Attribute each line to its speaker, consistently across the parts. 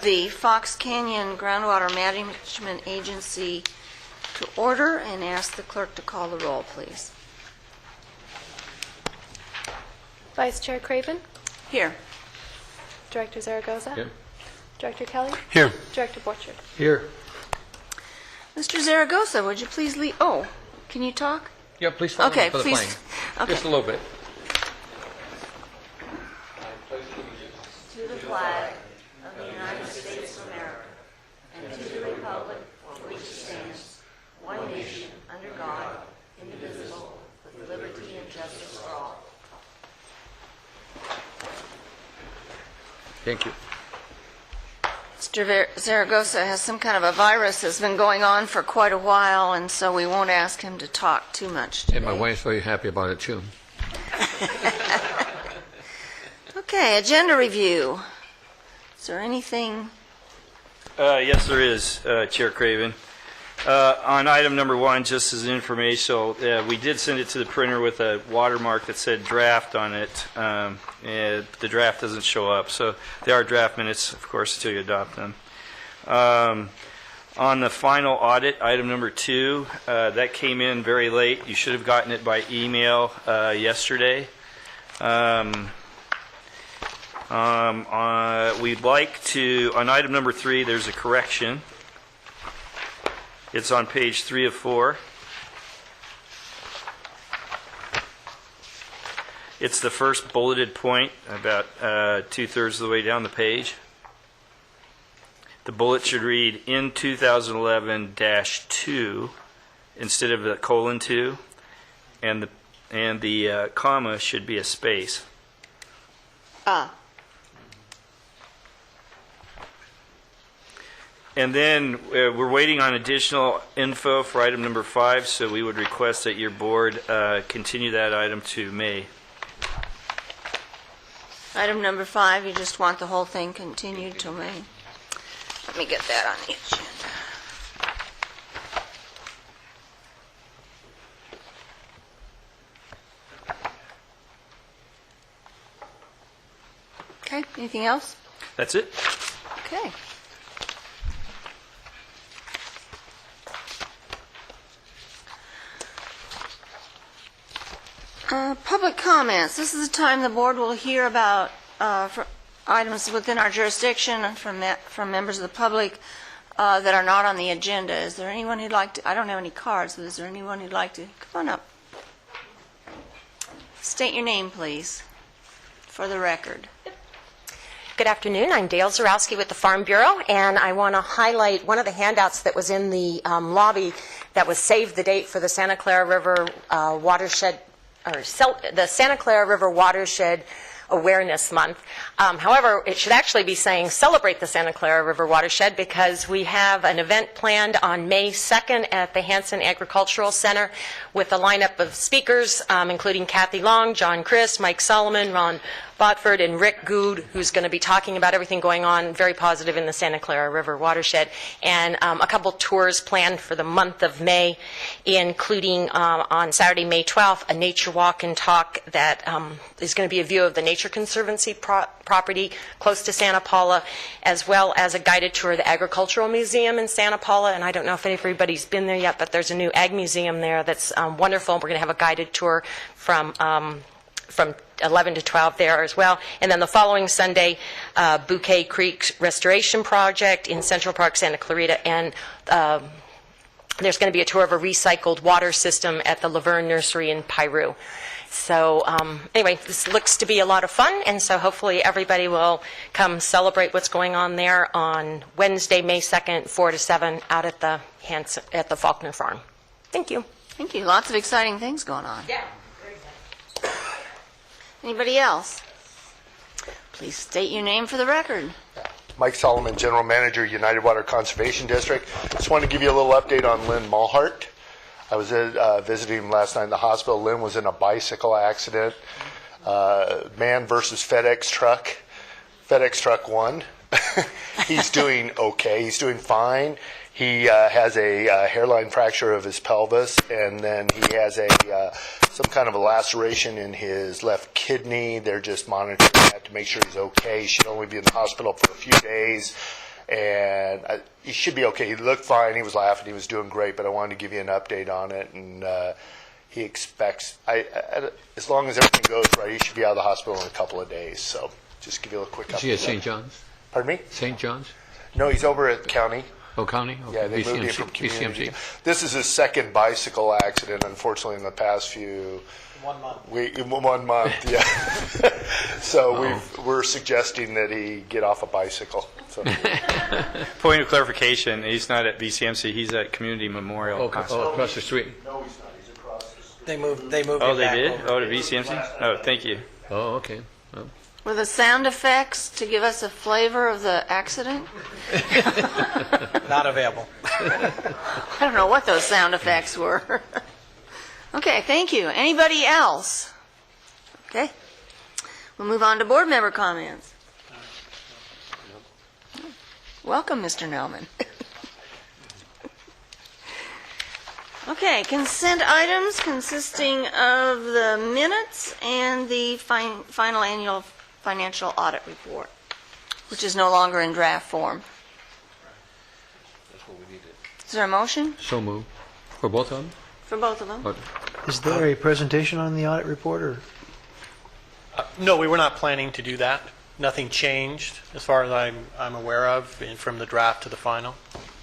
Speaker 1: The Fox Canyon Groundwater Management Agency to order and ask the clerk to call the roll, please.
Speaker 2: Vice Chair Craven,
Speaker 1: Here.
Speaker 2: Director Zaragoza,
Speaker 3: Here.
Speaker 2: Director Kelly,
Speaker 3: Here.
Speaker 2: Director Borchard.
Speaker 3: Here.
Speaker 1: Mr. Zaragoza, would you please lead? Oh, can you talk?
Speaker 3: Yeah, please follow
Speaker 1: Okay,
Speaker 3: me for the
Speaker 1: please.
Speaker 3: plane.
Speaker 1: Okay.
Speaker 3: Just a little bit.
Speaker 1: To the flag of the United States of America and to the republic for which it stands, one nation, under God, indivisible, with liberty and justice for all.
Speaker 3: Thank you.
Speaker 1: Mr. Zaragoza has some kind of a virus that's been going on for quite a while, and so we won't ask him to talk too much today.
Speaker 3: And my wife's very happy about it, too.
Speaker 1: Okay, agenda review. Is there anything?
Speaker 4: Yes, there is, Chair Craven. On item number 1, just as informational, we did send it to the printer with a watermark that said draft on it. And the draft doesn't show up, so they are draft minutes, of course, until you adopt them. On the final audit, item number 2, that came in very late. You should have gotten it by email yesterday. We'd like to, on item number 3, there's a correction. It's on page 3 of 4. It's the first bulleted point, about 2/3 of the way down the page. The bullet should read in 2011-2 instead of the :2, and the comma should be a space. And then we're waiting on additional info for item number 5, so we would request that your board continue that item to May.
Speaker 1: Item number 5, you just want the whole thing continued till May. Let me get that on the agenda. Okay, anything else?
Speaker 4: That's it.
Speaker 1: Okay. Public comments. This is the time the board will hear about items within our jurisdiction from members of the public that are not on the agenda. Is there anyone who'd like to? I don't have any cards, but is there anyone who'd like to? Come on up. State your name, please, for the record.
Speaker 5: Good afternoon. I'm Dale Zarowski with the Farm Bureau, and I want to highlight one of the handouts that was in the lobby that was Save the Date for the Santa Clara River Watershed, or the Santa Clara River Watershed Awareness Month. However, it should actually be saying Celebrate the Santa Clara River Watershed, because we have an event planned on May 2nd at the Hanson Agricultural Center with a lineup of speakers, including Kathy Long, John Christ, Mike Solomon, Ron Botford, and Rick Good, who's going to be talking about everything going on very positive in the Santa Clara River watershed, and a couple tours planned for the month of May, including on Saturday, May 12th, a nature walk and talk that is going to be a view of the Nature Conservancy property close to Santa Paula, as well as a guided tour of the Agricultural Museum in Santa Paula. And I don't know if everybody's been there yet, but there's a new ag museum there that's wonderful. We're going to have a guided tour from 11 to 12 there as well. And then the following Sunday, Bouquet Creek Restoration Project in Central Park, Santa Clarita, and there's going to be a tour of a recycled water system at the Laverne Nursery in Piru. So anyway, this looks to be a lot of fun, and so hopefully everybody will come celebrate what's going on there on Wednesday, May 2nd, 4 to 7, out at the Faulkner Farm. Thank you.
Speaker 1: Thank you. Lots of exciting things going on.
Speaker 5: Yeah.
Speaker 1: Anybody else? Please state your name for the record.
Speaker 6: Mike Solomon, General Manager, United Water Conservation District. Just wanted to give you a little update on Lynn Mulhart. I was visiting him last night in the hospital. Lynn was in a bicycle accident. Man versus FedEx truck. FedEx truck won. He's doing okay. He's doing fine. He has a hairline fracture of his pelvis, and then he has some kind of a laceration in his left kidney. They're just monitoring that to make sure he's okay. He should only be in the hospital for a few days, and he should be okay. He looked fine. He was laughing. He was doing great, but I wanted to give you an update on it, and he expects, as long as everything goes right, he should be out of the hospital in a couple of days. So just give you a quick update.
Speaker 3: Is he at St. John's?
Speaker 6: Pardon me?
Speaker 3: St. John's?
Speaker 6: No, he's over at county.
Speaker 3: Oh, county? Okay.
Speaker 6: Yeah, they moved him
Speaker 3: BCMC.
Speaker 6: from community.
Speaker 3: BCMC.
Speaker 6: This is his second bicycle accident, unfortunately, in the past few...
Speaker 7: 1 month.
Speaker 6: 1 month, yeah. So we're suggesting that he get off a bicycle. So.
Speaker 4: Point of clarification, he's not at BCMC, he's at Community Memorial.
Speaker 3: Oh, across the street.
Speaker 6: No, he's not. He's across the street.
Speaker 7: They moved
Speaker 4: Oh,
Speaker 7: it
Speaker 4: they
Speaker 7: back
Speaker 4: did?
Speaker 7: over
Speaker 4: Oh, to BCMC? Oh, thank you.
Speaker 3: Oh, okay. Well,
Speaker 1: Were the sound effects to give us a flavor of the accident?
Speaker 7: Not available.
Speaker 1: I don't know what those sound effects were. Okay, thank you. Anybody else? Okay. We'll move on to board member comments. Welcome, Mr. Nelman. Okay, consent items consisting of the minutes and the final annual financial audit report, which is no longer in draft form. Is there a motion
Speaker 3: So moved. For both of them?
Speaker 1: for both of them?
Speaker 3: Or-
Speaker 8: Is there a presentation on the audit report, or?
Speaker 7: No, we were not planning to do that. Nothing changed, as far as I'm aware of, from the draft to the final.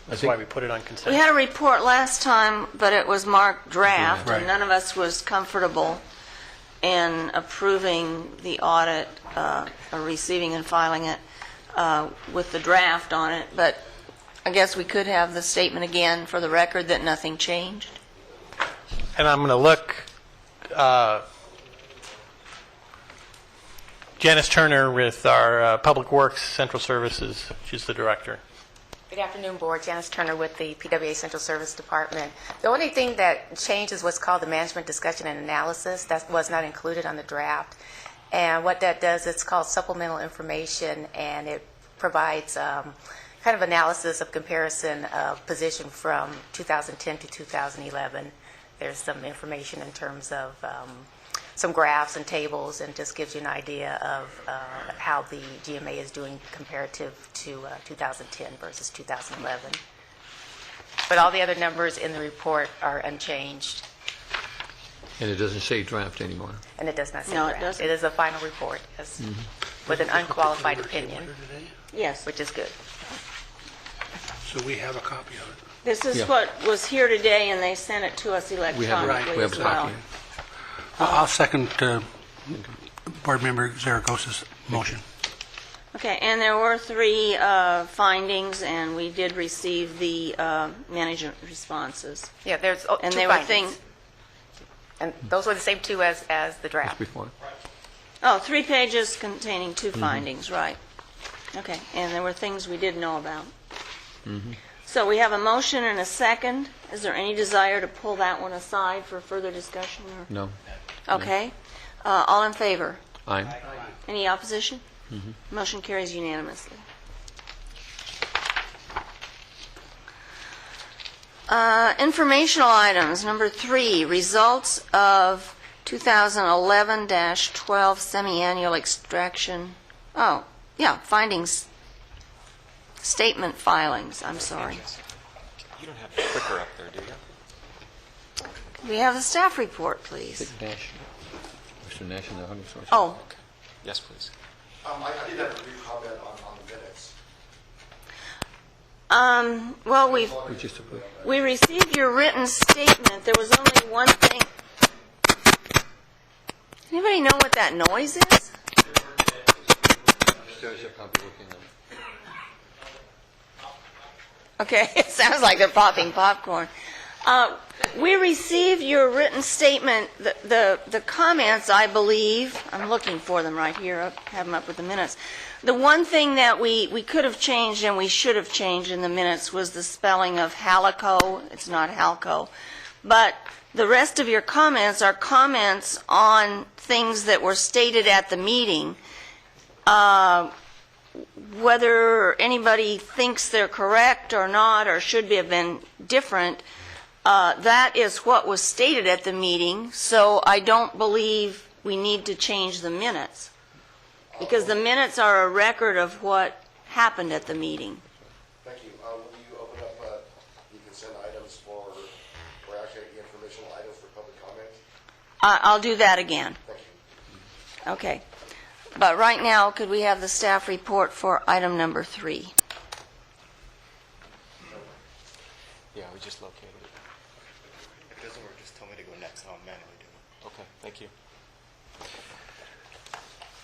Speaker 7: That's
Speaker 3: think-
Speaker 7: why we put it on
Speaker 1: We
Speaker 7: consent.
Speaker 1: had a report last time, but it was marked draft,
Speaker 8: Right.
Speaker 1: and none of us was comfortable in approving the audit, or receiving and filing it with the draft on it. But I guess we could have the statement again for the record that nothing changed.
Speaker 7: And I'm going to look, Janice Turner with our Public Works Central Services. She's the director.
Speaker 5: Good afternoon, Board. Janice Turner with the PWA Central Service Department. The only thing that changed is what's called the Management Discussion and Analysis. That was not included on the draft. And what that does, it's called supplemental information, and it provides kind of analysis of comparison of position from 2010 to 2011. There's some information in terms of some graphs and tables, and just gives you an idea of how the GMA is doing comparative to 2010 versus 2011. But all the other numbers in the report are unchanged,
Speaker 3: And it doesn't say draft anymore.
Speaker 5: and it does not say
Speaker 1: No, it
Speaker 5: draft.
Speaker 1: doesn't.
Speaker 5: It is a final report, yes, with an unqualified opinion,
Speaker 1: Yes.
Speaker 5: which is good.
Speaker 9: So we have a copy of it.
Speaker 1: This is
Speaker 3: Yeah.
Speaker 1: what was here today, and they sent it to us
Speaker 3: We have,
Speaker 1: electronically
Speaker 3: we have
Speaker 1: as
Speaker 3: a
Speaker 1: well.
Speaker 3: copy.
Speaker 9: I'll second Board Member Zaragoza's motion.
Speaker 1: Okay, and there were 3 findings, and we did receive the management responses.
Speaker 5: Yeah, there's
Speaker 1: And
Speaker 5: two
Speaker 1: they were
Speaker 5: findings. And those were the same two as the draft.
Speaker 3: Before.
Speaker 1: 3 pages containing 2 findings, right. Okay, and there were things we didn't know about. So we have a motion and a second. Is there any desire to pull that one aside for further discussion?
Speaker 3: No.
Speaker 1: Okay. All in favor?
Speaker 3: Aye.
Speaker 1: Any opposition? Motion carries unanimously. Informational items, number 3, results of 2011-12 semi-annual extraction. Oh, yeah, findings, statement filings, I'm sorry.
Speaker 10: You don't have the clicker up there, do you?
Speaker 1: We have the staff report, please.
Speaker 3: Nash. Mr. Nash and the Hunter Source.
Speaker 1: Oh,
Speaker 10: Yes, please.
Speaker 6: I did have a brief comment on the minutes.
Speaker 1: well,
Speaker 3: We just approved.
Speaker 1: we received your written statement. There was only one thing. Anybody know what that noise is?
Speaker 3: There's your copy working on it.
Speaker 1: Okay, it sounds like they're popping popcorn. We received your written statement, the comments, I believe, I'm looking for them right here, I have them up with the minutes. The one thing that we could have changed and we should have changed in the minutes was the spelling of Halico. It's not Halco. But the rest of your comments are comments on things that were stated at the meeting. Whether anybody thinks they're correct or not, or should have been different, that is what was stated at the meeting, so I don't believe we need to change the minutes, because the minutes are a record of what happened at the meeting.
Speaker 6: Thank you. Will you open up the consent items for actually the informational items for public comment?
Speaker 1: I'll do that again.
Speaker 6: Thank you.
Speaker 1: Okay. But right now, could we have the staff report for item number 3?
Speaker 10: Yeah, we just located it.
Speaker 11: If it doesn't work, just tell me to go next, and I'll manually do it.
Speaker 10: Okay, thank you.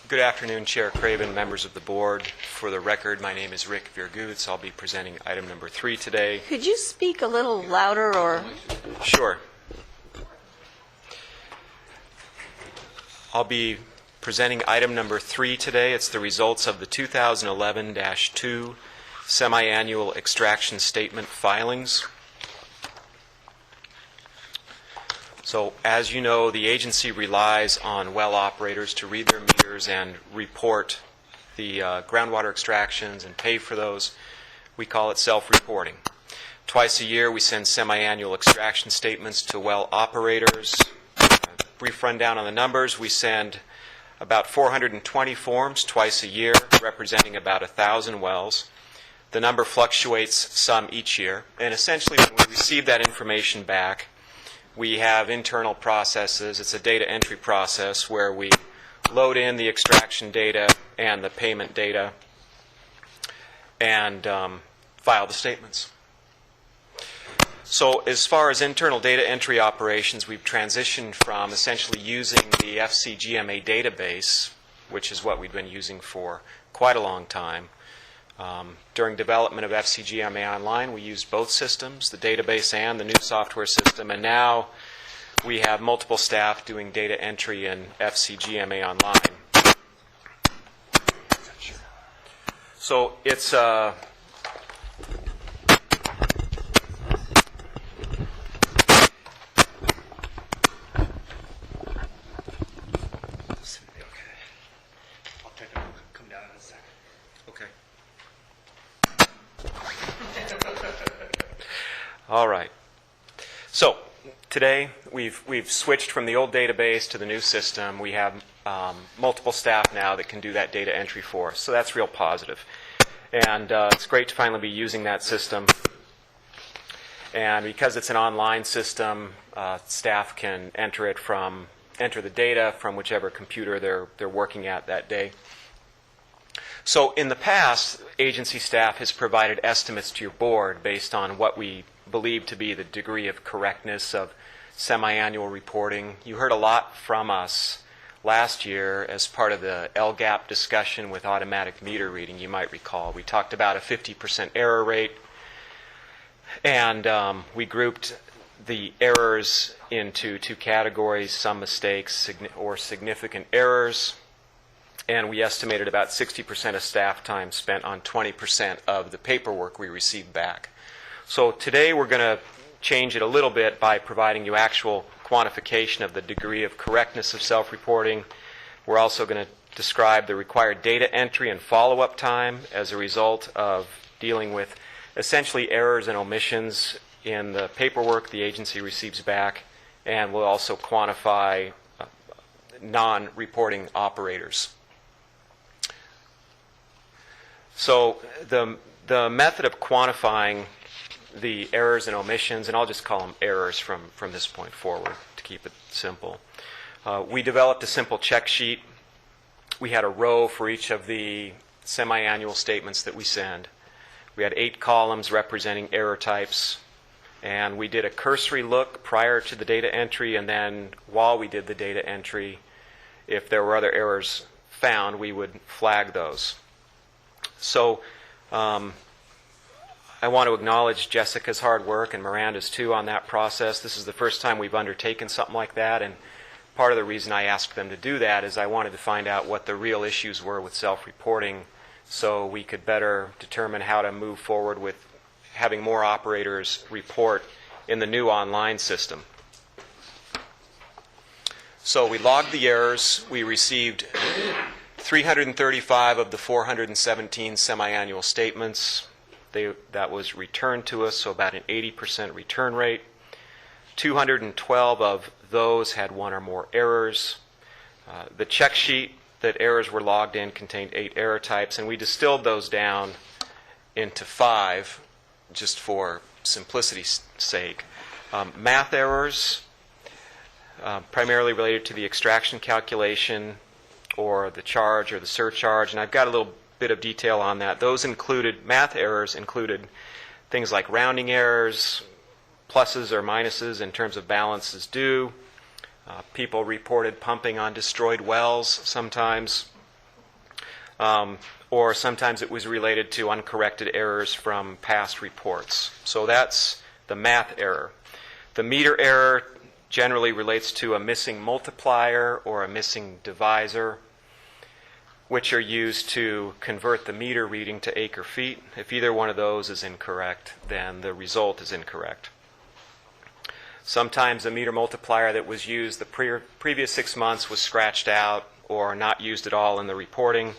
Speaker 10: Good afternoon, Chair Craven, members of the board. For the record, my name is Rick Virgutz. I'll be presenting item number 3 today.
Speaker 1: Could you speak a little louder, or?
Speaker 10: Sure. I'll be presenting item number 3 today. It's the results of the 2011-2 semi-annual extraction statement filings. So, as you know, the agency relies on well operators to read their meters and report the groundwater extractions and pay for those. We call it self-reporting. Twice a year, we send semi-annual extraction statements to well operators. Brief rundown on the numbers. We send about 420 forms twice a year, representing about 1,000 wells. The number fluctuates some each year, and essentially when we receive that information back, we have internal processes. It's a data entry process where we load in the extraction data and the payment data and file the statements. So as far as internal data entry operations, we've transitioned from essentially using the FCGMA database, which is what we've been using for quite a long time. During development of FCGMA Online, we used both systems, the database and the new software system, and now we have multiple staff doing data entry in FCGMA Online. So it's
Speaker 11: I'll try to come down in a second.
Speaker 10: okay. All right. So today we've switched from the old database to the new system. We have multiple staff now that can do that data entry for us. So that's real positive. And it's great to finally be using that system. And because it's an online system, staff can enter the data from whichever computer they're working at that day. So in the past, agency staff has provided estimates to your board based on what we believe to be the degree of correctness of semi-annual reporting. You heard a lot from us last year as part of the LGAP discussion with automatic meter reading, you might recall. We talked about a 50% error rate, and we grouped the errors into two categories, some mistakes or significant errors, and we estimated about 60% of staff time spent on 20% of the paperwork we received back. So today we're going to change it a little bit by providing you actual quantification of the degree of correctness of self-reporting. We're also going to describe the required data entry and follow-up time as a result of dealing with essentially errors and omissions in the paperwork the agency receives back, and we'll also quantify non-reporting operators. So the method of quantifying the errors and omissions, and I'll just call them errors from this point forward to keep it simple. We developed a simple check sheet. We had a row for each of the semi-annual statements that we send. We had 8 columns representing error types, and we did a cursory look prior to the data entry, and then while we did the data entry, if there were other errors found, we would flag those. So I want to acknowledge Jessica's hard work and Miranda's too on that process. This is the first time we've undertaken something like that, and part of the reason I asked them to do that is I wanted to find out what the real issues were with self-reporting so we could better determine how to move forward with having more operators report in the new online system. So we logged the errors. We received 335 of the 417 semi-annual statements. That was returned to us, so about an 80% return rate. 212 of those had 1 or more errors. The check sheet that errors were logged in contained 8 error types, and we distilled those down into 5 just for simplicity's sake. Math errors, primarily related to the extraction calculation or the charge or the surcharge, and I've got a little bit of detail on that. Those included, math errors included things like rounding errors, pluses or minuses in terms of balances due. People reported pumping on destroyed wells sometimes, or sometimes it was related to uncorrected errors from past reports. So that's the math error. The meter error generally relates to a missing multiplier or a missing divisor, which are used to convert the meter reading to acre feet. If either one of those is incorrect, then the result is incorrect. Sometimes the meter multiplier that was used the previous 6 months was scratched out or not used at all in the reporting.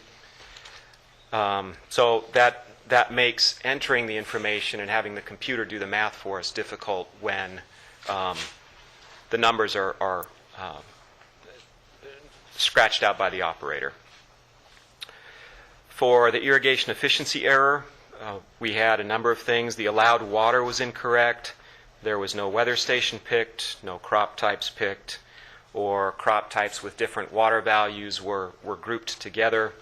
Speaker 10: So that makes entering the information and having the computer do the math for us difficult when the numbers are scratched out by the operator. For the irrigation efficiency error, we had a number of things. The allowed water was incorrect. There was no weather station picked, no crop types picked, or crop types with different water values were grouped together.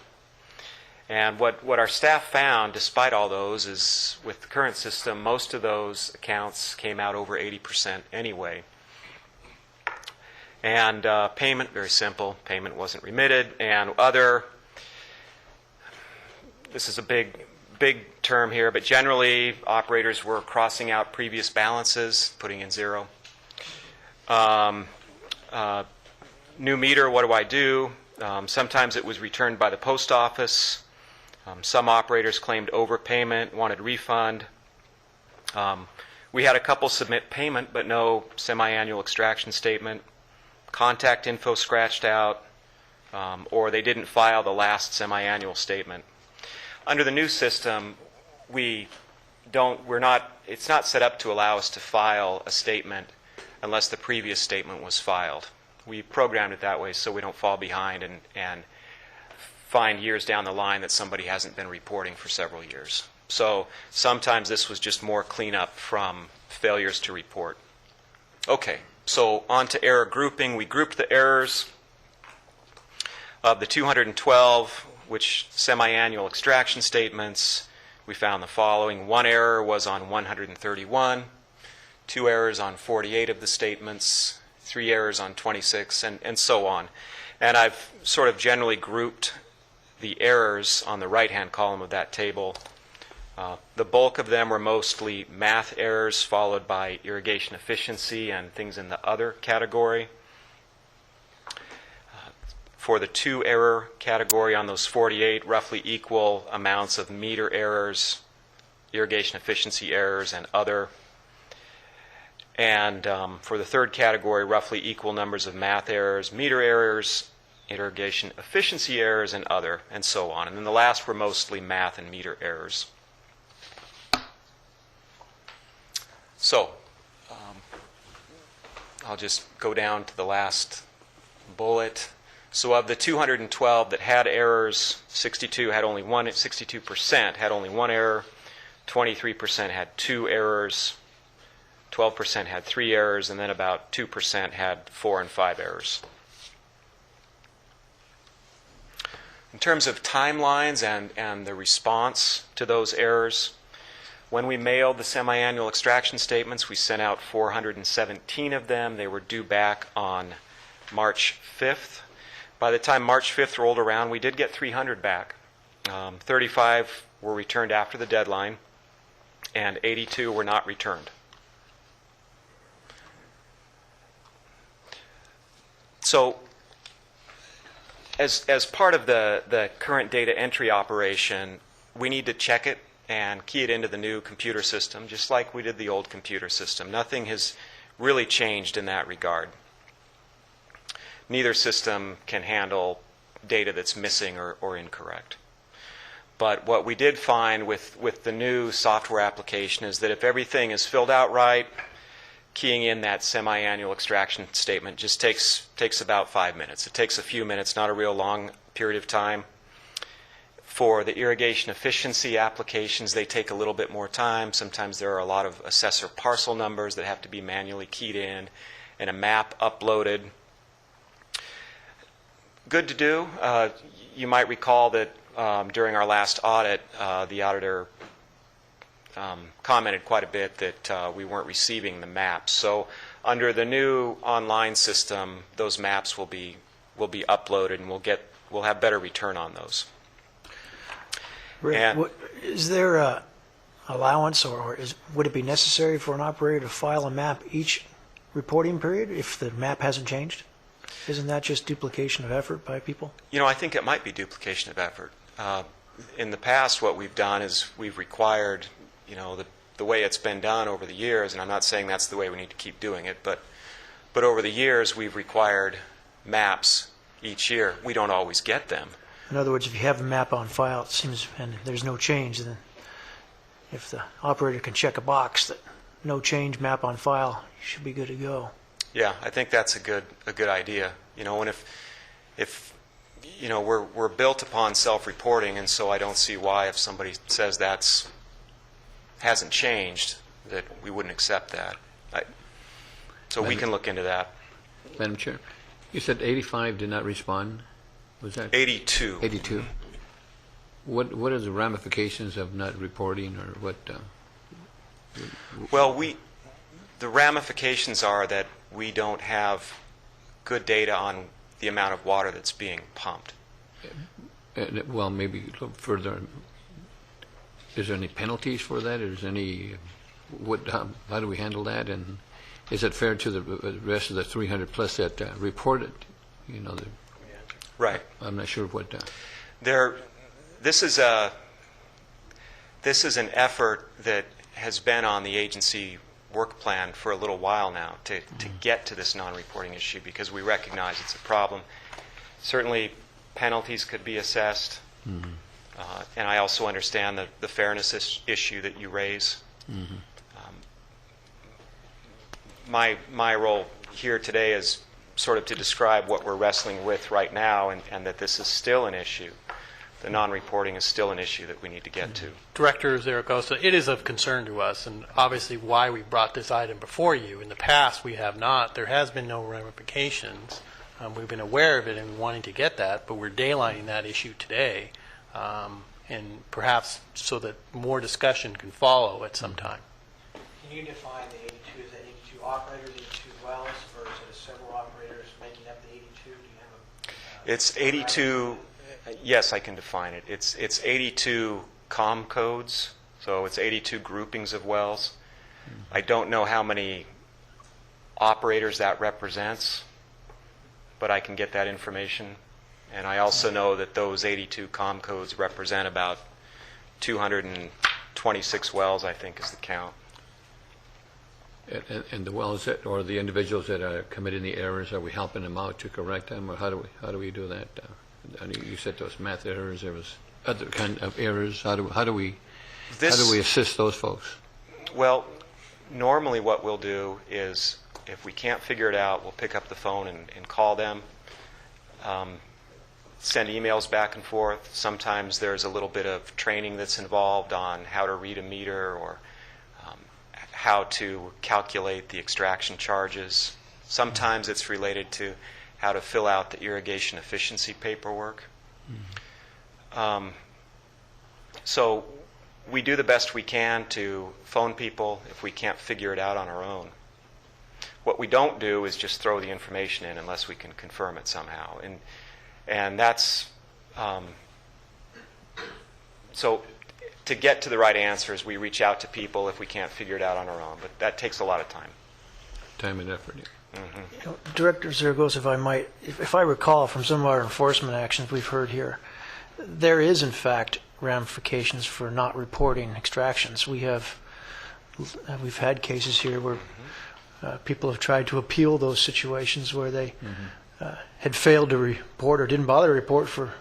Speaker 10: And what our staff found, despite all those, is with the current system, most of those accounts came out over 80% anyway. And payment, very simple. Payment wasn't remitted. And other, this is a big term here, but generally operators were crossing out previous balances, putting in zero. New meter, what do I do? Sometimes it was returned by the post office. Some operators claimed overpayment, wanted refund. We had a couple submit payment, but no semi-annual extraction statement. Contact info scratched out, or they didn't file the last semi-annual statement. Under the new system, it's not set up to allow us to file a statement unless the previous statement was filed. We programmed it that way so we don't fall behind and find years down the line that somebody hasn't been reporting for several years. So sometimes this was just more cleanup from failures to report. Okay, so on to error grouping. We grouped the errors. Of the 212, which semi-annual extraction statements, we found the following. One error was on 131, 2 errors on 48 of the statements, 3 errors on 26, and so on. And I've sort of generally grouped the errors on the right-hand column of that table. The bulk of them were mostly math errors, followed by irrigation efficiency and things in the other category. For the 2 error category on those 48, roughly equal amounts of meter errors, irrigation efficiency errors, and other. And for the 3rd category, roughly equal numbers of math errors, meter errors, irrigation efficiency errors, and other, and so on. And then the last were mostly math and meter errors. So I'll just go down to the last bullet. So of the 212 that had errors, 62% had only one error, 23% had 2 errors, 12% had 3 errors, and then about 2% had 4 and 5 errors. In terms of timelines and the response to those errors, when we mailed the semi-annual extraction statements, we sent out 417 of them. They were due back on March 5th. By the time March 5th rolled around, we did get 300 back. 35 were returned after the deadline, and 82 were not returned. So as part of the current data entry operation, we need to check it and key it into the new computer system, just like we did the old computer system. Nothing has really changed in that regard. Neither system can handle data that's missing or incorrect. But what we did find with the new software application is that if everything is filled out right, keying in that semi-annual extraction statement just takes about 5 minutes. It takes a few minutes, not a real long period of time. For the irrigation efficiency applications, they take a little bit more time. Sometimes there are a lot of assessor parcel numbers that have to be manually keyed in and a map uploaded. Good to do. You might recall that during our last audit, the auditor commented quite a bit that we weren't receiving the maps. So under the new online system, those maps will be uploaded, and we'll have better return on those.
Speaker 8: Rick, is there a allowance, or would it be necessary for an operator to file a map each reporting period if the map hasn't changed? Isn't that just duplication of effort by people?
Speaker 10: You know, I think it might be duplication of effort. In the past, what we've done is we've required, the way it's been done over the years, and I'm not saying that's the way we need to keep doing it, but over the years, we've required maps each year. We don't always get them.
Speaker 8: In other words, if you have a map on file, it seems, and there's no change, then if the operator can check a box that no change, map on file, you should be good to go.
Speaker 10: Yeah, I think that's a good idea. And if we're built upon self-reporting, and so I don't see why if somebody says that's hasn't changed, that we wouldn't accept that. So we can look into that.
Speaker 3: Madam Chair, you said 85 did not respond? Was that?
Speaker 10: 82.
Speaker 3: 82. What are the ramifications of not reporting, or what?
Speaker 10: Well, the ramifications are that we don't have good data on the amount of water that's being pumped.
Speaker 3: Well, maybe a little further. Is there any penalties for that? Is there any? How do we handle that? And is it fair to the rest of the 300 plus that reported? You know,
Speaker 10: Right.
Speaker 3: I'm not sure what.
Speaker 10: This is an effort that has been on the agency work plan for a little while now to get to this non-reporting issue, because we recognize it's a problem. Certainly, penalties could be assessed, and I also understand the fairness issue that you raise. My role here today is sort of to describe what we're wrestling with right now, and that this is still an issue. The non-reporting is still an issue that we need to get to.
Speaker 7: Director Zaragoza, it is of concern to us, and obviously why we brought this item before you. In the past, we have not. There has been no ramifications. We've been aware of it and wanting to get that, but we're daylighting that issue today, and perhaps so that more discussion can follow at some time.
Speaker 8: Can you define the 82? Is that 82 operators, 82 wells, or is it several operators making up the 82? Do you have a...
Speaker 10: It's 82. Yes, I can define it. It's 82 COM codes, so it's 82 groupings of wells. I don't know how many operators that represents, but I can get that information. And I also know that those 82 COM codes represent about 226 wells, I think, is the count.
Speaker 3: And the wells that, or the individuals that are committing the errors, are we helping them out to correct them, or how do we do that? You said there was math errors, there was other kind of errors. How do we assist those folks?
Speaker 10: Well, normally what we'll do is, if we can't figure it out, we'll pick up the phone and call them, send emails back and forth. Sometimes there's a little bit of training that's involved on how to read a meter, or how to calculate the extraction charges. Sometimes it's related to how to fill out the irrigation efficiency paperwork. So we do the best we can to phone people if we can't figure it out on our own. What we don't do is just throw the information in unless we can confirm it somehow. And that's so to get to the right answers, we reach out to people if we can't figure it out on our own, but that takes a lot of time.
Speaker 3: Time and effort. Yeah.
Speaker 8: You know, Director Zaragoza, if I might, if I recall from some of our enforcement actions we've heard here, there is in fact ramifications for not reporting extractions. We've had cases here where people have tried to appeal those situations where they had failed to report or didn't bother to report for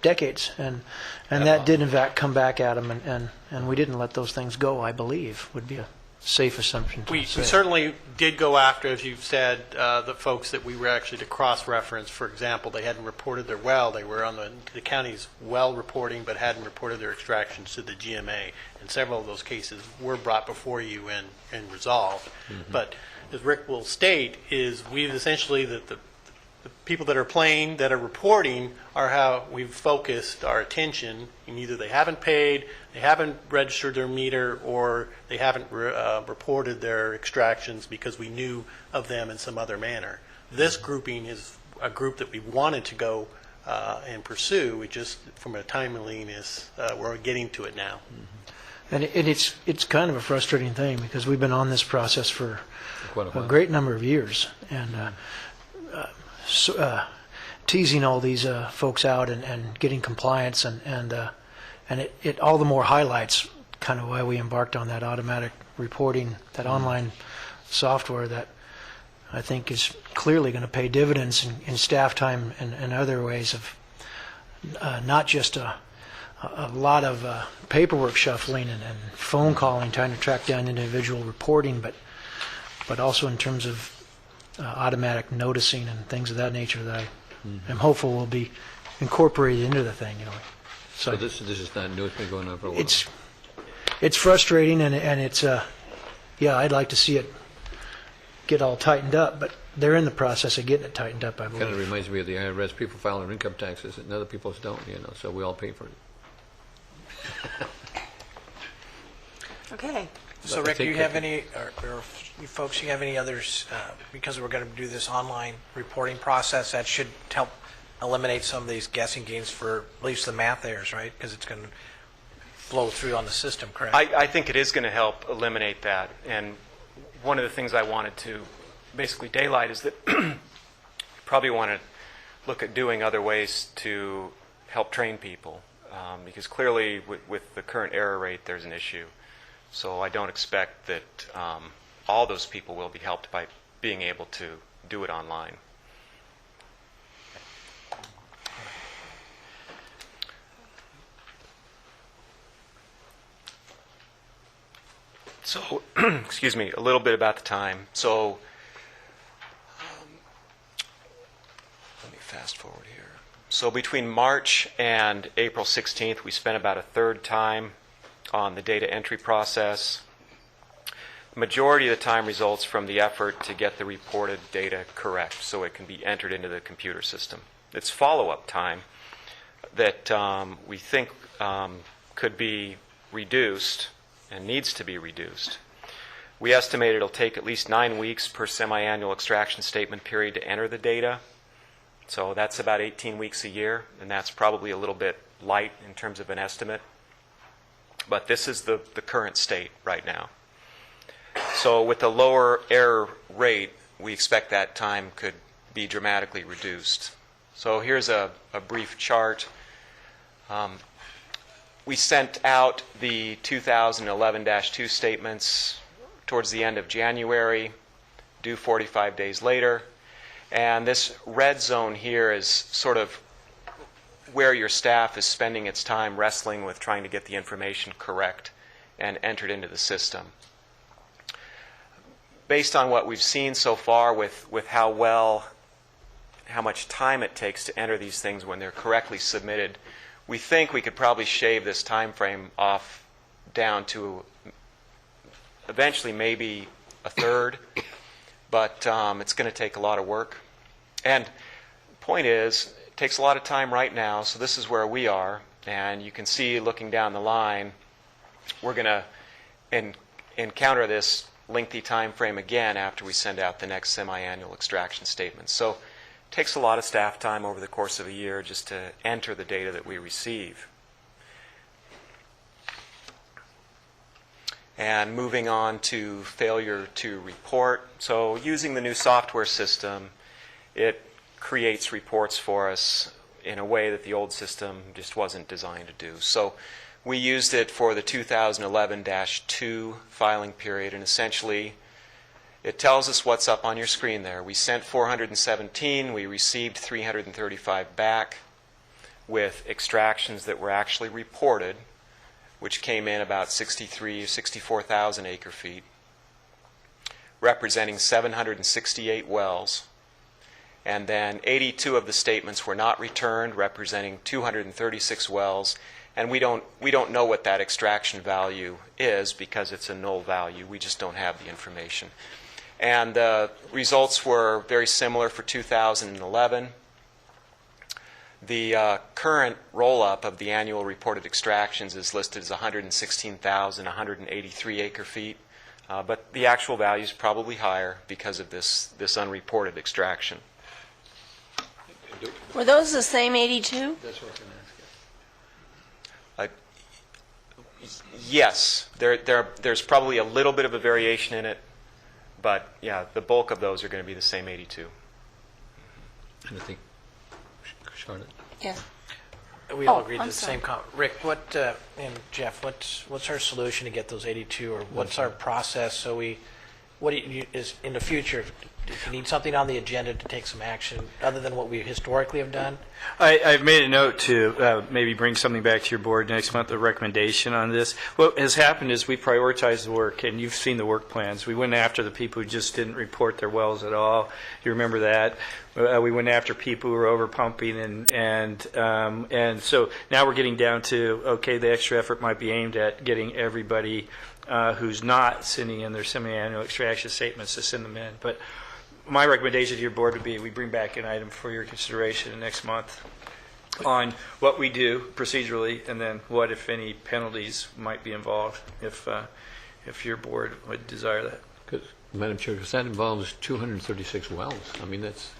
Speaker 8: decades, and that did in fact come back at them, and we didn't let those things go, I believe, would be a safe assumption to
Speaker 7: We
Speaker 8: say.
Speaker 7: certainly did go after, as you've said, the folks that we were actually to cross-reference. For example, they hadn't reported their well. They were on the county's well reporting, but hadn't reported their extractions to the GMA. And several of those cases were brought before you and resolved. But as Rick will state, is we've essentially, the people that are playing, that are reporting, are how we've focused our attention. And either they haven't paid, they haven't registered their meter, or they haven't reported their extractions because we knew of them in some other manner. This grouping is a group that we wanted to go and pursue. We just, from a timeliness, we're getting to it now.
Speaker 8: And it's kind of a frustrating thing because we've been on this process for
Speaker 3: Quite a
Speaker 8: a
Speaker 3: while.
Speaker 8: great number of years, and teasing all these folks out and getting compliance, and it all the more highlights kind of why we embarked on that automatic reporting, that online software that I think is clearly going to pay dividends in staff time and other ways of not just a lot of paperwork shuffling and phone calling, trying to track down individual reporting, but also in terms of automatic noticing and things of that nature that I am hopeful will be incorporated into the thing. You know,
Speaker 3: So this is not new. It's been going on for a while.
Speaker 8: it's frustrating, and it's, yeah, I'd like to see it get all tightened up, but they're in the process of getting it tightened up, I
Speaker 3: Kind of
Speaker 8: believe.
Speaker 3: reminds me of the IRS, people file their income taxes and other people's don't, so we all pay for it.
Speaker 12: Okay.
Speaker 13: So,
Speaker 3: But I
Speaker 13: Rick, do
Speaker 3: think
Speaker 13: you have
Speaker 3: that-
Speaker 13: any, or you folks, you have any others, because we're going to do this online reporting process, that should help eliminate some of these guessing games for at least the math errors, right? Because it's going to flow through on the system, correct?
Speaker 10: I think it is going to help eliminate that. And one of the things I wanted to basically daylight is that you probably want to look at doing other ways to help train people, because clearly with the current error rate, there's an issue. So I don't expect that all those people will be helped by being able to do it online. So, excuse me, a little bit about the time. So, let me fast forward here. So between March and April 16th, we spent about a third time on the data entry process. The majority of the time results from the effort to get the reported data correct so it can be entered into the computer system. It's follow-up time that we think could be reduced and needs to be reduced. We estimate it'll take at least 9 weeks per semi-annual extraction statement period to enter the data. So that's about 18 weeks a year, and that's probably a little bit light in terms of an estimate. But this is the current state right now. So with the lower error rate, we expect that time could be dramatically reduced. So here's a brief chart. We sent out the 2011-2 statements towards the end of January, due 45 days later. And this red zone here is sort of where your staff is spending its time wrestling with trying to get the information correct and entered into the system. Based on what we've seen so far with how much time it takes to enter these things when they're correctly submitted, we think we could probably shave this time frame off down to eventually maybe a third, but it's going to take a lot of work. And the point is, it takes a lot of time right now, so this is where we are, and you can see looking down the line, we're going to encounter this lengthy time frame again after we send out the next semi-annual extraction statement. So it takes a lot of staff time over the course of a year just to enter the data that we receive. And moving on to failure to report. So using the new software system, it creates reports for us in a way that the old system just wasn't designed to do. So we used it for the 2011-2 filing period, and essentially it tells us what's up on your screen there. We sent 417, we received 335 back with extractions that were actually reported, which came in about 64,000 acre feet, representing 768 wells. And then 82 of the statements were not returned, representing 236 wells. And we don't know what that extraction value is because it's a null value. We just don't have the information. And the results were very similar for 2011. The current roll-up of the annual reported extractions is listed as 116,183 acre feet. But the actual value is probably higher because of this unreported extraction.
Speaker 12: Were those the same 82?
Speaker 3: That's what I'm
Speaker 10: Yes, there's probably a little bit of a variation in it, but yeah, the bulk of those are going to be the same 82.
Speaker 3: And I think, Charlotte?
Speaker 12: Yeah.
Speaker 13: We all
Speaker 12: Oh,
Speaker 13: agreed
Speaker 12: I'm
Speaker 13: to the
Speaker 12: sorry.
Speaker 13: same comment. Rick, and Jeff, what's our solution to get those 82, or what's our process? So is in the future, if you need something on the agenda to take some action, other than what we historically have done?
Speaker 4: I've made a note to maybe bring something back to your board next month, a recommendation on this. What has happened is we prioritized the work, and you've seen the work plans. We went after the people who just didn't report their wells at all. You remember that? We went after people who were over pumping, and so now we're getting down to, okay, the extra effort might be aimed at getting everybody who's not sending in their semi-annual extraction statements to send them in. But my recommendation to your board would be we bring back an item for your consideration next month on what we do procedurally, and then what, if any, penalties might be involved if your board would desire that.
Speaker 3: Because, Madam Chair, because that involves 236 wells. I mean, that's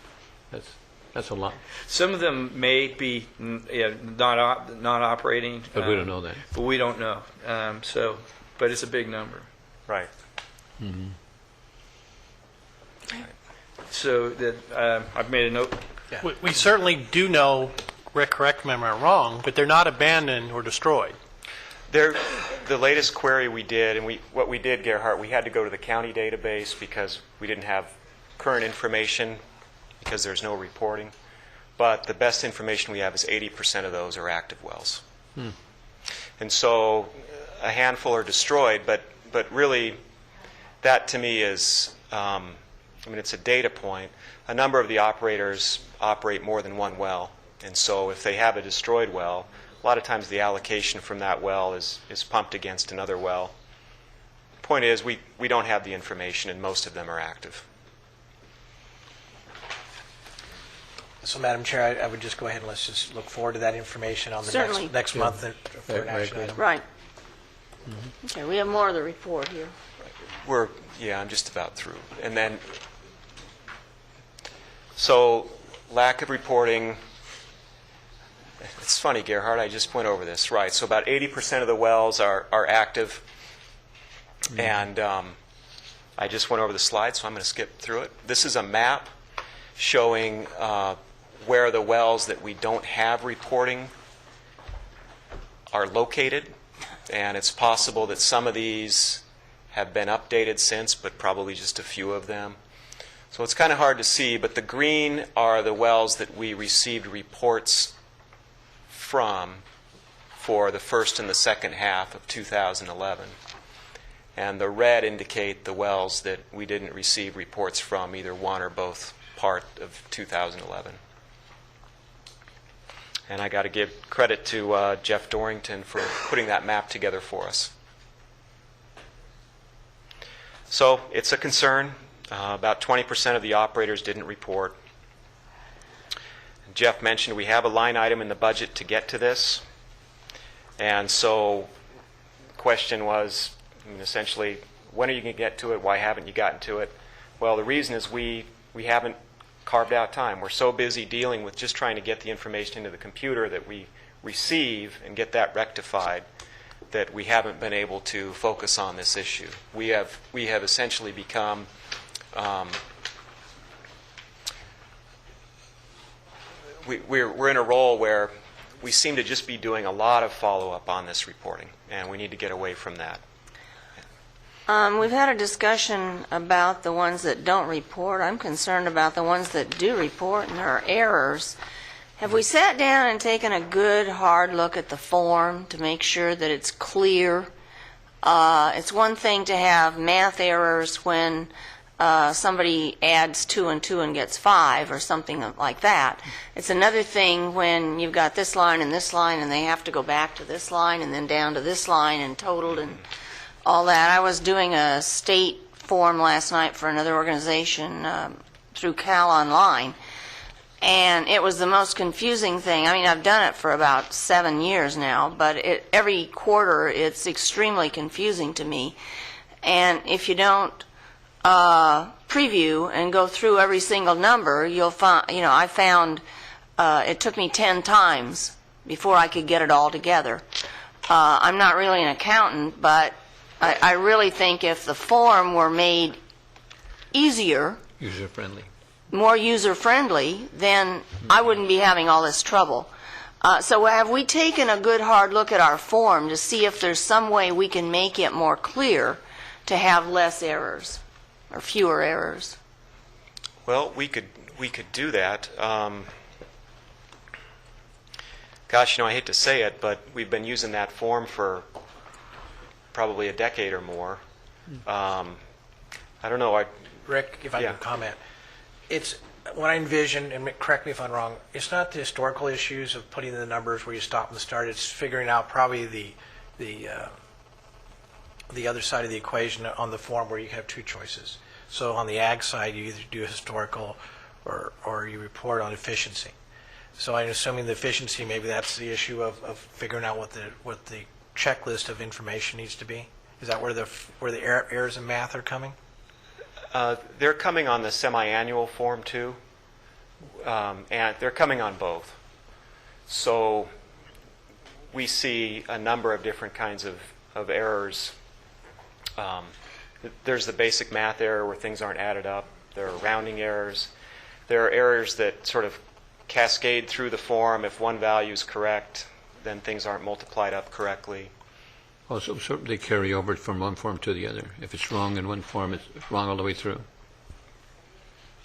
Speaker 3: a lot.
Speaker 4: Some of them may be not operating,
Speaker 3: But we don't know that.
Speaker 4: But we don't know. But it's a big number.
Speaker 10: Right.
Speaker 3: Mm-hmm.
Speaker 4: So that I've made a note.
Speaker 7: We certainly do know, Rick, correct me if I'm wrong, but they're not abandoned or destroyed.
Speaker 10: The latest query we did, and what we did, Gerhard, we had to go to the county database because we didn't have current information because there's no reporting. But the best information we have is 80% of those are active wells. And so a handful are destroyed, but really that to me is, it's a data point. A number of the operators operate more than one well. And so if they have a destroyed well, a lot of times the allocation from that well is pumped against another well. Point is, we don't have the information, and most of them are active.
Speaker 13: So, Madam Chair, I would just go ahead and let's just look forward to that information on the
Speaker 12: Certainly.
Speaker 13: next month for an
Speaker 3: I
Speaker 13: action
Speaker 3: agree.
Speaker 13: item.
Speaker 12: Right. Okay, we have more of the report here.
Speaker 10: I'm just about through. And then, so lack of reporting. It's funny, Gerhard, I just went over this. Right, so about 80% of the wells are active. And I just went over the slide, so I'm going to skip through it. This is a map showing where the wells that we don't have reporting are located. And it's possible that some of these have been updated since, but probably just a few of them. So it's kind of hard to see, but the green are the wells that we received reports from for the first and the second half of 2011. And the red indicate the wells that we didn't receive reports from, either one or both part of 2011. And I got to give credit to Jeff Dorrington for putting that map together for us. So it's a concern. About 20% of the operators didn't report. Jeff mentioned we have a line item in the budget to get to this. And so the question was, essentially, when are you going to get to it? Why haven't you gotten to it? Well, the reason is we haven't carved out time. We're so busy dealing with just trying to get the information into the computer that we receive and get that rectified that we haven't been able to focus on this issue. We have essentially become we're in a role where we seem to just be doing a lot of follow-up on this reporting, and we need to get away from that.
Speaker 12: We've had a discussion about the ones that don't report. I'm concerned about the ones that do report, and there are errors. Have we sat down and taken a good, hard look at the form to make sure that it's clear? It's one thing to have math errors when somebody adds 2 and 2 and gets 5 or something like that. It's another thing when you've got this line, and they have to go back to this line and then down to this line and totaled and all that. I was doing a state form last night for another organization through Cal Online, and it was the most confusing thing. I mean, I've done it for about 7 years now, but every quarter it's extremely confusing to me. And if you don't preview and go through every single number, you'll find, I found it took me 10 times before I could get it all together. I'm not really an accountant, but I really think if the form were made easier,
Speaker 3: User-friendly.
Speaker 12: more user-friendly, then I wouldn't be having all this trouble. So have we taken a good hard look at our form to see if there's some way we can make it more clear to have less errors or fewer errors?
Speaker 10: Well, we could do that. Gosh, I hate to say it, but we've been using that form for probably a decade or more. I don't know.
Speaker 13: Rick, if I
Speaker 10: Yeah.
Speaker 13: can comment, it's what I envision, and correct me if I'm wrong, it's not the historical issues of putting in the numbers where you stop and start. It's figuring out probably the other side of the equation on the form where you have two choices. So on the ag side, you either do historical or you report on efficiency. So I'm assuming the efficiency, maybe that's the issue of figuring out what the checklist of information needs to be. Is that where the errors in math are coming?
Speaker 10: They're coming on the semi-annual form too, and they're coming on both. So we see a number of different kinds of errors. There's the basic math error where things aren't added up. There are rounding errors. There are errors that sort of cascade through the form. If one value is correct, then things aren't multiplied up correctly.
Speaker 3: Also, so they carry over from one form to the other. If it's wrong in one form, it's wrong all the way through.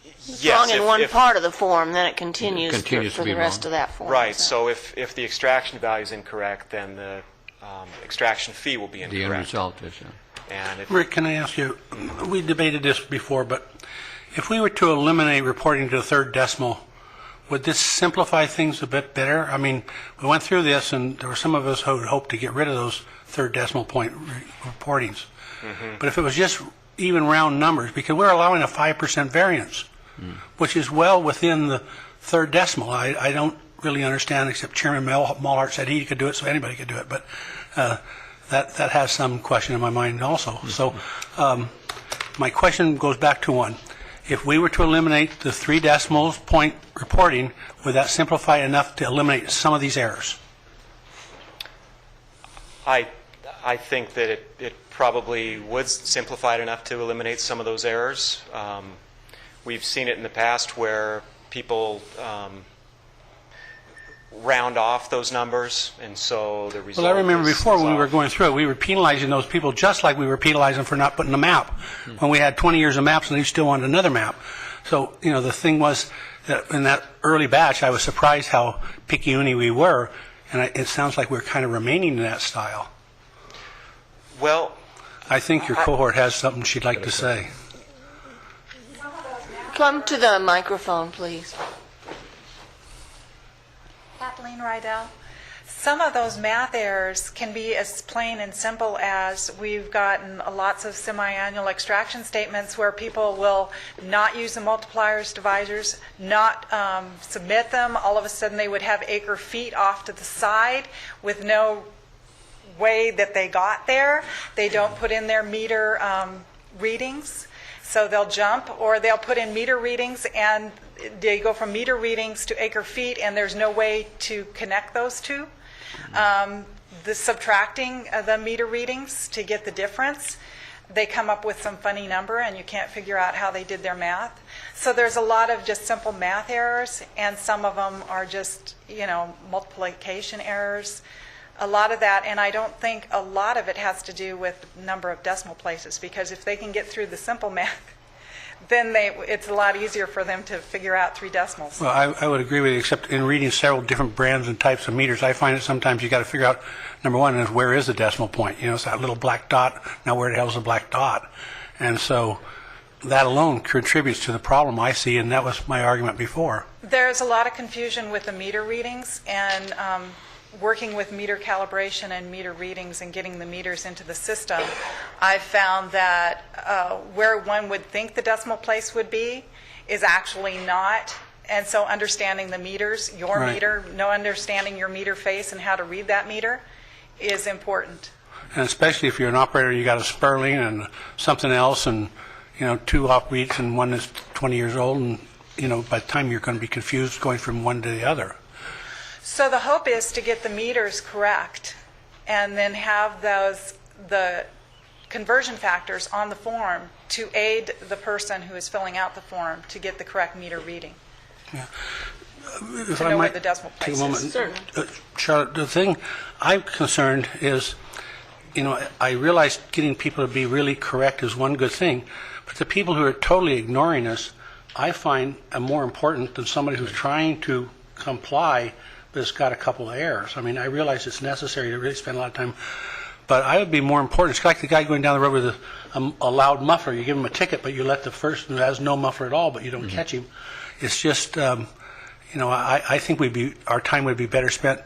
Speaker 12: It's
Speaker 10: Yes,
Speaker 12: wrong in one
Speaker 10: if-
Speaker 12: part of the form, then it continues,
Speaker 3: Continues
Speaker 12: for
Speaker 3: to be
Speaker 12: the rest
Speaker 3: wrong.
Speaker 12: of that form.
Speaker 10: Right. So if the extraction value is incorrect, then the extraction fee will be
Speaker 3: The end
Speaker 10: incorrect.
Speaker 3: result is,
Speaker 10: And if
Speaker 9: Rick, can I ask you, we debated this before, but if we were to eliminate reporting to the third decimal, would this simplify things a bit better? I mean, we went through this, and there were some of us who had hoped to get rid of those third decimal point reportings. But if it was just even round numbers, because we're allowing a 5% variance, which is well within the third decimal. I don't really understand, except Chairman Malhart said he could do it, so anybody could do it. But that has some question in my mind also. So my question goes back to one. If we were to eliminate the 3 decimals point reporting, would that simplify enough to eliminate some of these errors?
Speaker 10: I think that it probably would simplify it enough to eliminate some of those errors. We've seen it in the past where people round off those numbers, and so the result.
Speaker 9: Well, I remember
Speaker 10: is
Speaker 9: before when we
Speaker 10: off.
Speaker 9: were going through it, we were penalizing those people just like we were penalizing for not putting a map. When we had 20 years of maps and they still wanted another map. So, the thing was that in that early batch, I was surprised how picky-uni we were, and it sounds like we're kind of remaining in that style.
Speaker 10: Well,
Speaker 9: I think your cohort has something she'd like to say.
Speaker 12: Come to the microphone, please.
Speaker 14: Kathleen Rydell. Some of those math errors can be as plain and simple as we've gotten lots of semi-annual extraction statements where people will not use the multipliers, divisors, not submit them. All of a sudden they would have acre feet off to the side with no way that they got there. They don't put in their meter readings. So they'll jump, or they'll put in meter readings, and they go from meter readings to acre feet, and there's no way to connect those two. The subtracting the meter readings to get the difference, they come up with some funny number, and you can't figure out how they did their math. So there's a lot of just simple math errors, and some of them are just, multiplication errors. A lot of that, and I don't think a lot of it has to do with number of decimal places, because if they can get through the simple math, then it's a lot easier for them to figure out 3 decimals.
Speaker 9: Well, I would agree with you, except in reading several different brands and types of meters, I find that sometimes you got to figure out, number one, is where is the decimal point? It's that little black dot. Now, where the hell is the black dot? And so that alone contributes to the problem I see, and that was my argument before.
Speaker 14: There's a lot of confusion with the meter readings, and working with meter calibration and meter readings and getting the meters into the system, I've found that where one would think the decimal place would be is actually not. And so understanding the meters, your
Speaker 9: Right.
Speaker 14: meter, understanding your meter face and how to read that meter is important.
Speaker 9: And especially if you're an operator, you got a Sperling and something else, and 2 op reads, and one is 20 years old, and by the time you're going to be confused going from one to the other.
Speaker 14: So the hope is to get the meters correct and then have the conversion factors on the form to aid the person who is filling out the form to get the correct meter reading.
Speaker 9: Yeah.
Speaker 14: To
Speaker 9: If
Speaker 14: know
Speaker 9: I
Speaker 14: where
Speaker 9: might
Speaker 14: the decimal
Speaker 9: take a
Speaker 14: place is.
Speaker 9: moment. Charlotte, the thing I'm concerned is, I realize getting people to be really correct is one good thing, but the people who are totally ignoring us, I find more important than somebody who's trying to comply but has got a couple of errors. I mean, I realize it's necessary to really spend a lot of time, but I would be more important. It's like the guy going down the road with a loud muffler. You give him a ticket, but you let the person who has no muffler at all, but you don't catch him. It's just, I think our time would be better spent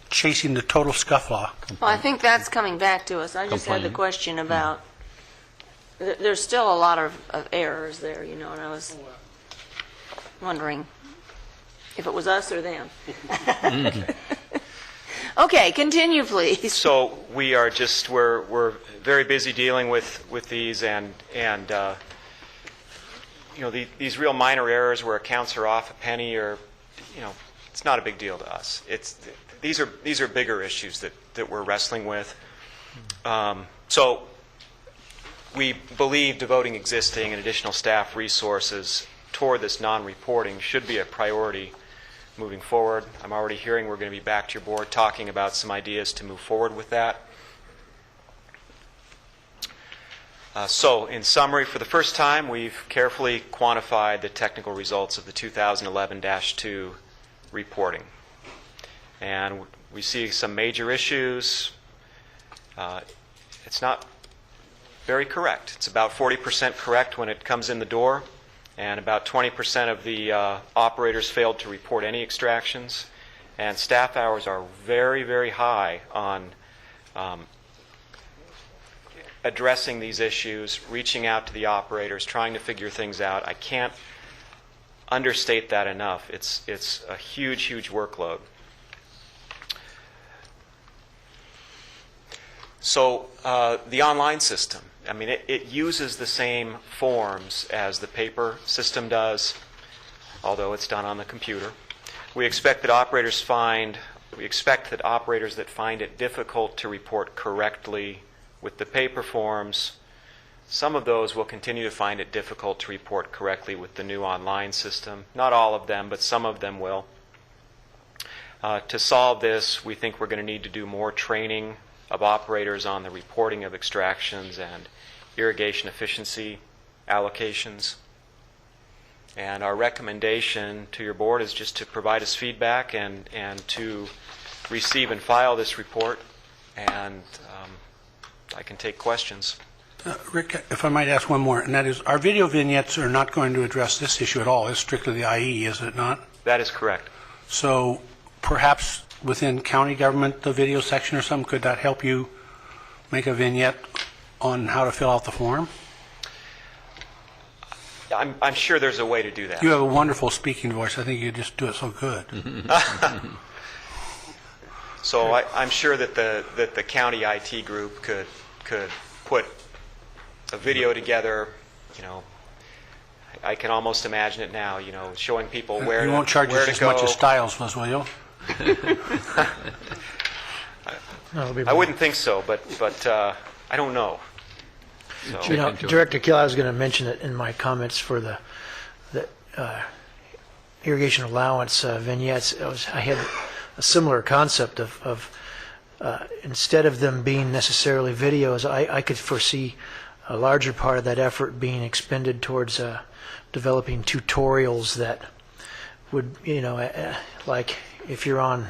Speaker 9: chasing the total scufflaw.
Speaker 12: Well, I think that's coming back to us. I just had the
Speaker 3: Complaining.
Speaker 12: question about, there's still a lot of errors there, and I was wondering if it was us or them. Okay, continue, please.
Speaker 10: So we are we're very busy dealing with these and these real minor errors where accounts are off a penny or, it's not a big deal to us. These are bigger issues that we're wrestling with. So we believe devoting existing and additional staff resources toward this non-reporting should be a priority moving forward. I'm already hearing we're going to be back to your board talking about some ideas to move forward with that. So in summary, for the first time, we've carefully quantified the technical results of the 2011-2 reporting. And we see some major issues. It's not very correct. It's about 40% correct when it comes in the door, and about 20% of the operators failed to report any extractions. And staff hours are very, very high on addressing these issues, reaching out to the operators, trying to figure things out. I can't understate that enough. It's a huge, huge workload. So the online system, I mean, it uses the same forms as the paper system does, although it's done on the computer. We expect that operators that find it difficult to report correctly with the paper forms, some of those will continue to find it difficult to report correctly with the new online system. Not all of them, but some of them will. To solve this, we think we're going to need to do more training of operators on the reporting of extractions and irrigation efficiency allocations. And our recommendation to your board is just to provide us feedback and to receive and file this report, and I can take questions.
Speaker 9: Rick, if I might ask one more, and that is, our video vignettes are not going to address this issue at all. It's strictly the IE, is it not?
Speaker 10: That is correct.
Speaker 9: So perhaps within county government, the video section or something, could that help you make a vignette on how to fill out the form?
Speaker 10: I'm sure there's a way to do that.
Speaker 9: You have a wonderful speaking voice. I think you just do it so good.
Speaker 10: So I'm sure that the county IT group could put a video together. I can almost imagine it now. Showing people where
Speaker 9: you won't charge us as much as Styles was, will you?
Speaker 10: I wouldn't think so, but I don't know. So.
Speaker 8: Director Kill, I was going to mention it in my comments for the irrigation allowance vignettes. I had a similar concept of instead of them being necessarily videos, I could foresee a larger part of that effort being expended towards developing tutorials that would, like if you're on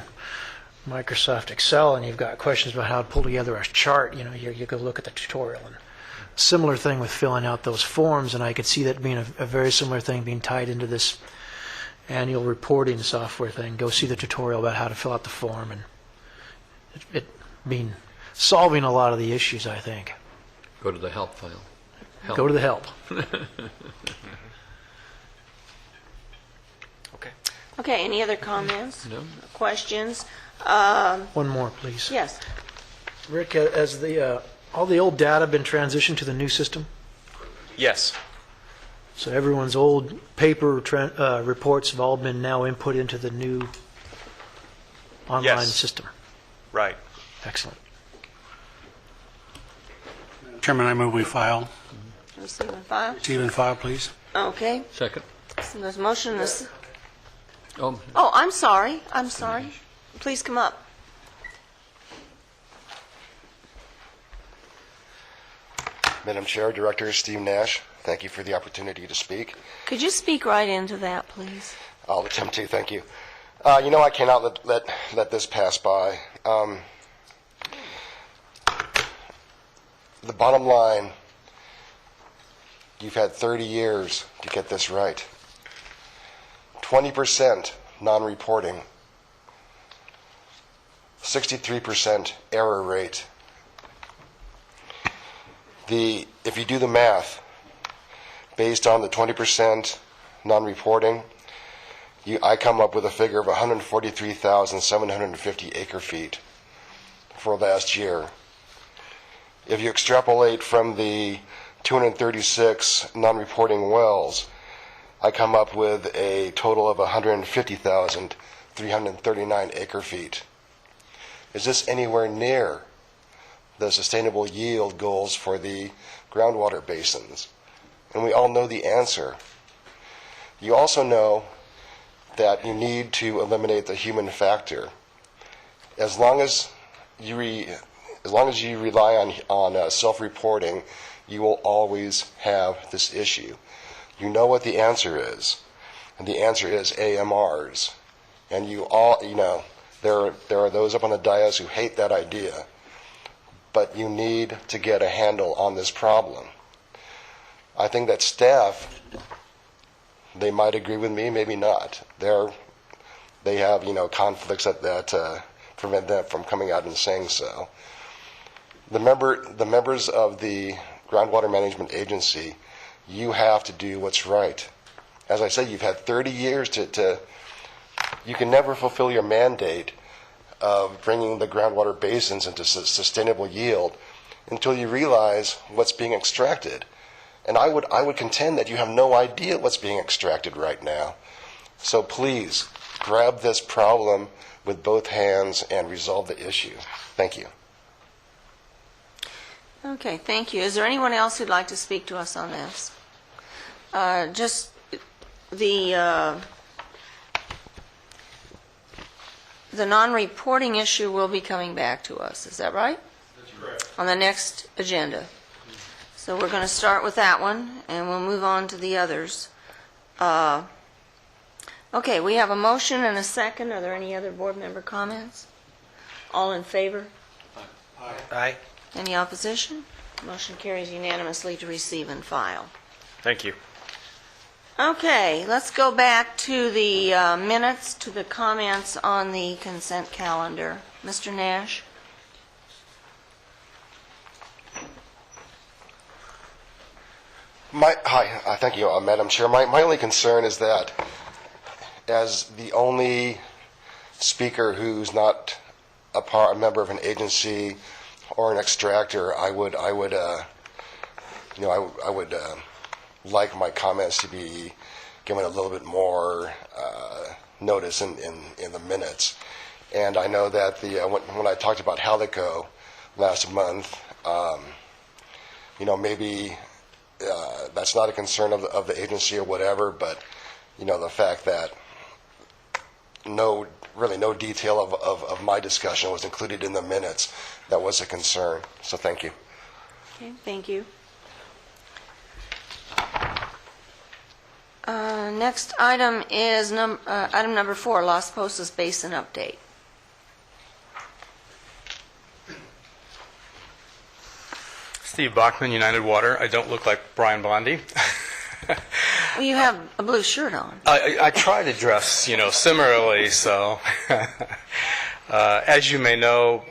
Speaker 8: Microsoft Excel and you've got questions about how to pull together a chart, you could look at the tutorial. And similar thing with filling out those forms, and I could see that being a very similar thing being tied into this annual reporting software thing. Go see the tutorial about how to fill out the form, and it being solving a lot of the issues, I think.
Speaker 3: Go to the help file.
Speaker 8: Go to the help.
Speaker 12: Okay, any other comments?
Speaker 3: No.
Speaker 12: Questions?
Speaker 8: One more, please.
Speaker 12: Yes.
Speaker 8: Rick, has all the old data been transitioned to the new system?
Speaker 10: Yes.
Speaker 8: So everyone's old paper reports have all been now input into the new online system?
Speaker 10: Right.
Speaker 8: Excellent.
Speaker 9: Chairman, I move we file.
Speaker 12: Receive and file?
Speaker 9: Receive and file, please.
Speaker 12: Okay.
Speaker 3: Second.
Speaker 12: So there's motion.
Speaker 3: Oh,
Speaker 12: Oh, I'm sorry. Please come up.
Speaker 15: Madam Chair, Director Steve Nash, thank you for the opportunity to speak.
Speaker 12: Could you speak right into that, please?
Speaker 15: I'll attempt to, thank you. I cannot let this pass by. The bottom line, you've had 30 years to get this right. 20% non-reporting, 63% error rate. If you do the math, based on the 20% non-reporting, I come up with a figure of 143,750 acre-feet for last year. If you extrapolate from the 236 non-reporting wells, I come up with a total of 150,339 acre-feet. Is this anywhere near the sustainable yield goals for the groundwater basins? And we all know the answer. You also know that you need to eliminate the human factor. As long as you rely on self-reporting, you will always have this issue. You know what the answer is, and the answer is AMRs. And you all, there are those up on the dais who hate that idea, but you need to get a handle on this problem. I think that staff, they might agree with me, maybe not. They have, conflicts that prevent them from coming out and saying so. The members of the Groundwater Management Agency, you have to do what's right. As I said, you've had 30 years to you can never fulfill your mandate of bringing the groundwater basins into sustainable yield until you realize what's being extracted. And I would contend that you have no idea what's being extracted right now. So please, grab this problem with both hands and resolve the issue. Thank you.
Speaker 12: Okay, thank you. Is there anyone else who'd like to speak to us on this? Just the non-reporting issue will be coming back to us. Is that right?
Speaker 4: That's correct.
Speaker 12: On the next agenda. So we're going to start with that one, and we'll move on to the others. Okay, we have a motion and a second. Are there any other board member comments? All in favor?
Speaker 13: Aye. Aye.
Speaker 12: Any opposition? Motion carries unanimously to receive and file.
Speaker 10: Thank you.
Speaker 12: Okay, let's go back to the minutes, to the comments on the consent calendar. Mr. Nash?
Speaker 15: Hi, thank you, Madam Chair. My only concern is that as the only speaker who's not a member of an agency or an extractor, I would like my comments to be given a little bit more notice in the minutes. And I know that when I talked about Halico last month, maybe that's not a concern of the agency or whatever, but the fact that no detail of my discussion was included in the minutes, that was a concern. So thank you.
Speaker 12: Okay, thank you. Next item is item number 4, Las Posas Basin update.
Speaker 16: Steve Bachman, United Water. I don't look like Brian Bondi.
Speaker 12: Well, you have a blue shirt on.
Speaker 16: I try to dress, similarly. So, as you may know,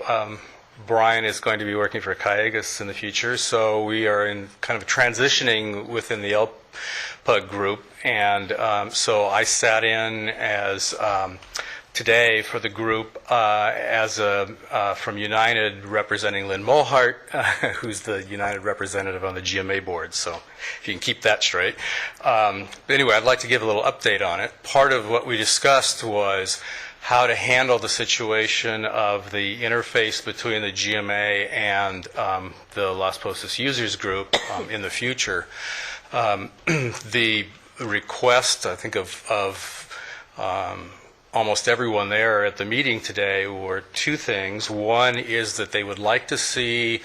Speaker 16: Brian is going to be working for Callegas in the future. So we are in kind of transitioning within the LPUG group, and so I sat in as today for the group as from United representing Lynn Mulhart, who's the United representative on the GMA board. So if you can keep that straight. But anyway, I'd like to give a little update on it. Part of what we discussed was how to handle the situation of the interface between the GMA and the Las Posas users group in the future. The request, I think, of almost everyone there at the meeting today were two things. One is that they would like to see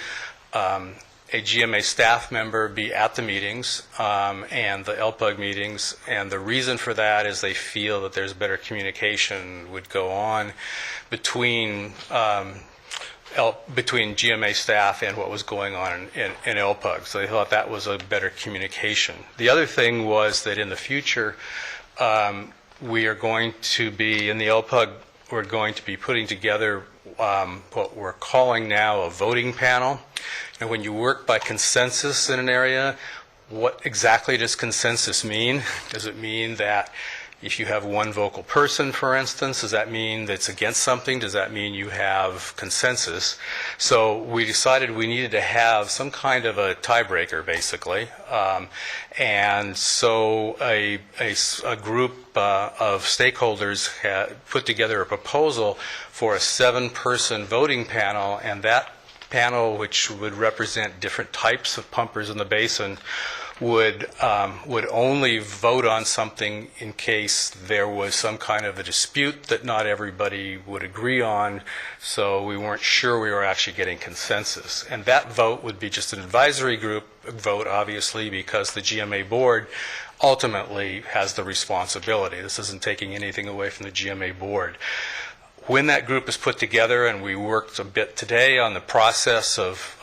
Speaker 16: a GMA staff member be at the meetings and the LPUG meetings, and the reason for that is they feel that there's better communication would go on between GMA staff and what was going on in LPUG. So they thought that was a better communication. The other thing was that in the future, we are going to be, in the LPUG, we're going to be putting together what we're calling now a voting panel. And when you work by consensus in an area, what exactly does consensus mean? Does it mean that if you have one vocal person, for instance, does that mean that's against something? Does that mean you have consensus? So we decided we needed to have some kind of a tiebreaker, basically. And so a group of stakeholders had put together a proposal for a 7-person voting panel, and that panel, which would represent different types of pumpers in the basin, would only vote on something in case there was some kind of a dispute that not everybody would agree on, so we weren't sure we were actually getting consensus. And that vote would be just an advisory group vote, obviously, because the GMA board ultimately has the responsibility. This isn't taking anything away from the GMA board. When that group is put together, and we worked a bit today on the process of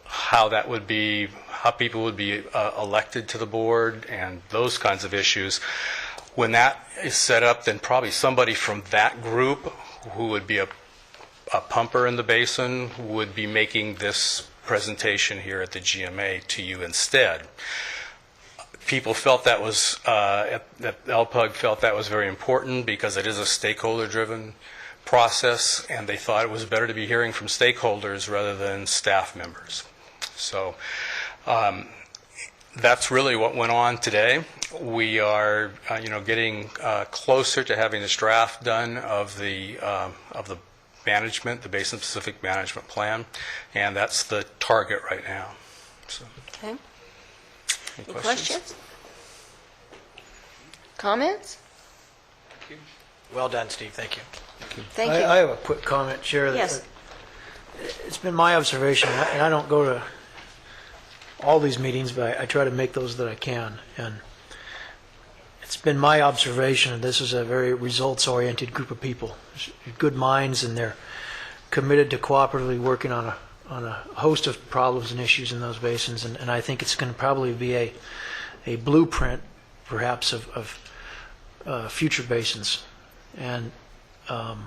Speaker 16: how that would be, how people would be elected to the board and those kinds of issues, when that is set up, then probably somebody from that group who would be a pumper in the basin would be making this presentation here at the GMA to you instead. People felt that was, LPUG felt that was very important because it is a stakeholder-driven process, and they thought it was better to be hearing from stakeholders rather than staff members. So that's really what went on today. We are, getting closer to having this draft done of the management, the Basin Pacific Management Plan, and that's the target right now. So,
Speaker 12: Okay.
Speaker 16: any
Speaker 12: Questions? Comments?
Speaker 13: Well done, Steve. Thank you.
Speaker 12: Thank you.
Speaker 8: I have a quick comment, Chair.
Speaker 12: Yes.
Speaker 8: It's been my observation, and I don't go to all these meetings, but I try to make those that I can. And it's been my observation that this is a very results-oriented group of people, good minds, and they're committed to cooperatively working on a host of problems and issues in those basins. And I think it's going to probably be a blueprint, perhaps, of future basins. And I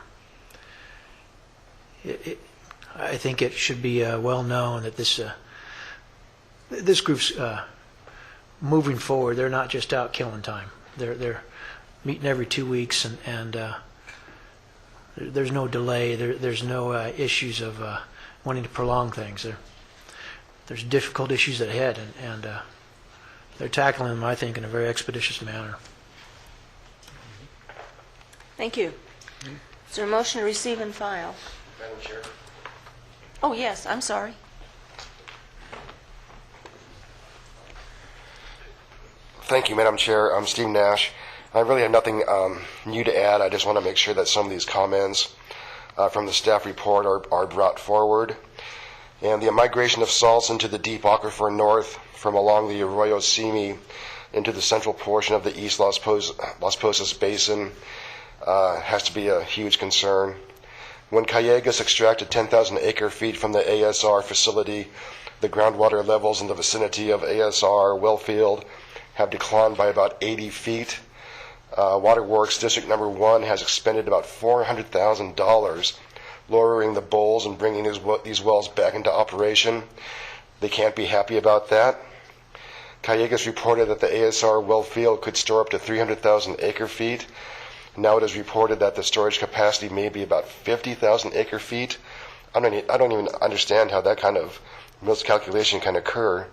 Speaker 8: think it should be well known that this group's moving forward. They're not just out killing time. They're meeting every 2 weeks, and there's no delay. There's no issues of wanting to prolong things. There's difficult issues ahead, and they're tackling them, I think, in a very expeditious manner.
Speaker 12: Thank you. Is there a motion to receive and file?
Speaker 15: Madam Chair.
Speaker 12: Oh, yes, I'm sorry.
Speaker 15: Thank you, Madam Chair. I'm Steve Nash. I really have nothing new to add. I just want to make sure that some of these comments from the staff report are brought forward. And the migration of salts into the deep aquifer north from along the Arroyo Simi into the central portion of the East Las Posas Basin has to be a huge concern. When Callegas extracted 10,000 acre-feet from the ASR facility, the groundwater levels in the vicinity of ASR wellfield have declined by about 80 feet. Waterworks District Number 1 has expended about $400,000 lowering the bowls and bringing these wells back into operation. They can't be happy about that. Callegas reported that the ASR well field could store up to 300,000 acre-feet. Now it is reported that the storage capacity may be about 50,000 acre-feet. I don't even understand how that kind of miscalculation can occur.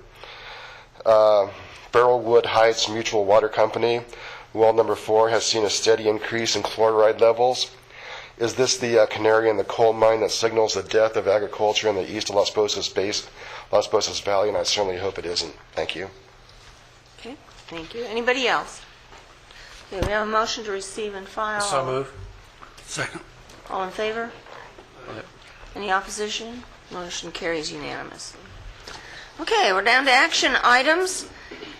Speaker 15: Barrelwood Heights Mutual Water Company, well number 4, has seen a steady increase in chloride levels. Is this the canary in the coal mine that signals the death of agriculture in the east of Las Posas Valley? And I certainly hope it isn't. Thank you.
Speaker 12: Okay, thank you. Anybody else? Okay, we have a motion to receive and file.
Speaker 13: So move.
Speaker 9: Second.
Speaker 12: All in favor? Any opposition? Motion carries unanimously. Okay, we're down to action items.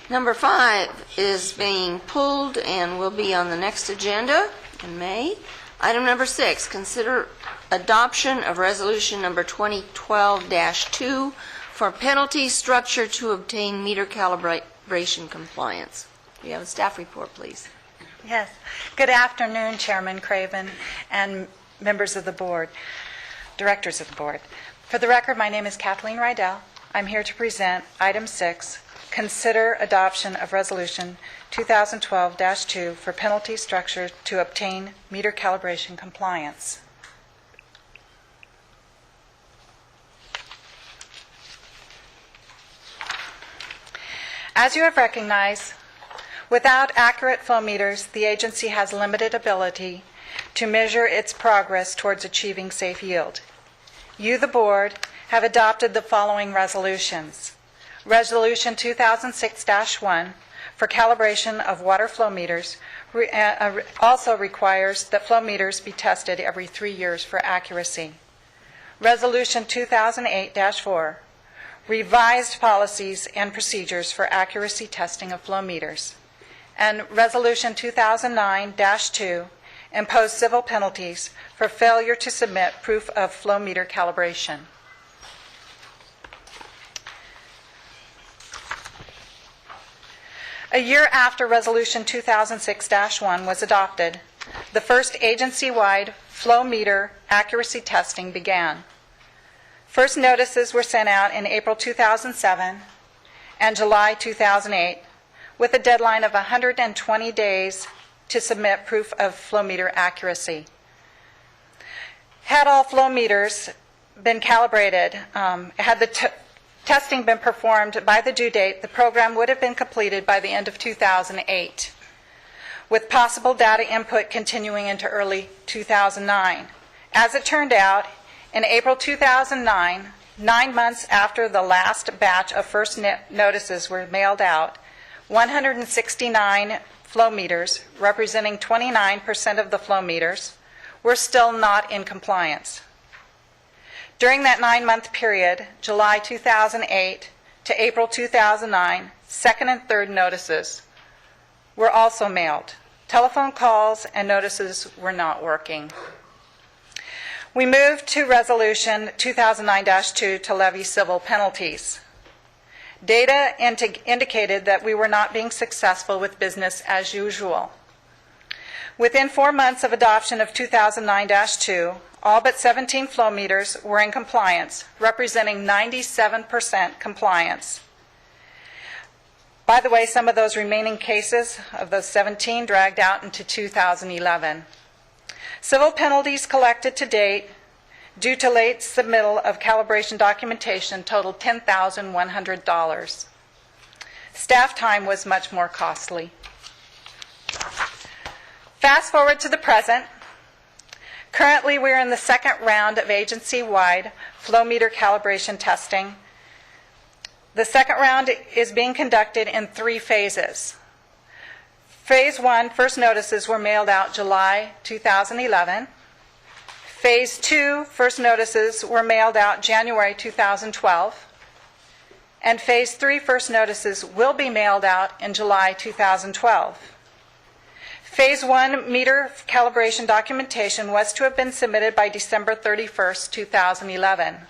Speaker 12: Number 5 is being pulled and will be on the next agenda in May. Item number 6, consider adoption of resolution number 2012-2 for penalty structure to obtain meter calibration compliance. We have a staff report, please.
Speaker 14: Yes. Good afternoon, Chairman Craven and members of the board, directors of the board. For the record, my name is Kathleen Rydell. I'm here to present item 6, consider adoption of resolution 2012-2 for penalty structure to obtain meter calibration compliance. As you have recognized, without accurate flow meters, the agency has limited ability to measure its progress towards achieving safe yield. You, the board, have adopted the following resolutions. Resolution 2006-1 for calibration of water flow meters also requires that flow meters be tested every 3 years for accuracy. Resolution 2008-4 revised policies and procedures for accuracy testing of flow meters. And Resolution 2009-2 imposed civil penalties for failure to submit proof of flow meter calibration. A year after Resolution 2006-1 was adopted, the first agency-wide flow meter accuracy testing began. First notices were sent out in April 2007 and July 2008, with a deadline of 120 days to submit proof of flow meter accuracy. Had all flow meters been calibrated, had the testing been performed by the due date, the program would have been completed by the end of 2008, with possible data input continuing into early 2009. As it turned out, in April 2009, 9 months after the last batch of first notices were mailed out, 169 flow meters, representing 29% of the flow meters, were still not in compliance. During that 9-month period, July 2008 to April 2009, second and third notices were also mailed. Telephone calls and notices were not working. We moved to Resolution 2009-2 to levy civil penalties. Data indicated that we were not being successful with business as usual. Within 4 months of adoption of 2009-2, all but 17 flow meters were in compliance, representing 97% compliance. By the way, some of those remaining cases of those 17 dragged out into 2011. Civil penalties collected to date due to late submittal of calibration documentation totaled $10,100. Staff time was much more costly. Fast forward to the present. Currently, we're in the second round of agency-wide flow meter calibration testing. The second round is being conducted in 3 phases. Phase 1, first notices were mailed out July 2011. Phase 2, first notices were mailed out January 2012. And Phase 3, first notices will be mailed out in July 2012. Phase 1 meter calibration documentation was to have been submitted by December 31st, 2011.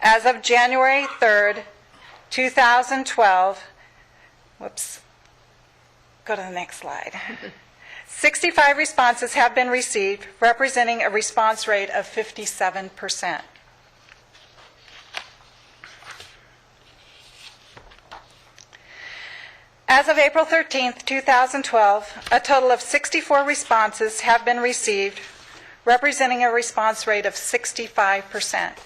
Speaker 14: As of January 3rd, 2012, go to the next slide. 65 responses have been received, representing a response rate of 57%. As of April 13th, 2012, a total of 64 responses have been received, representing a response rate of 65%.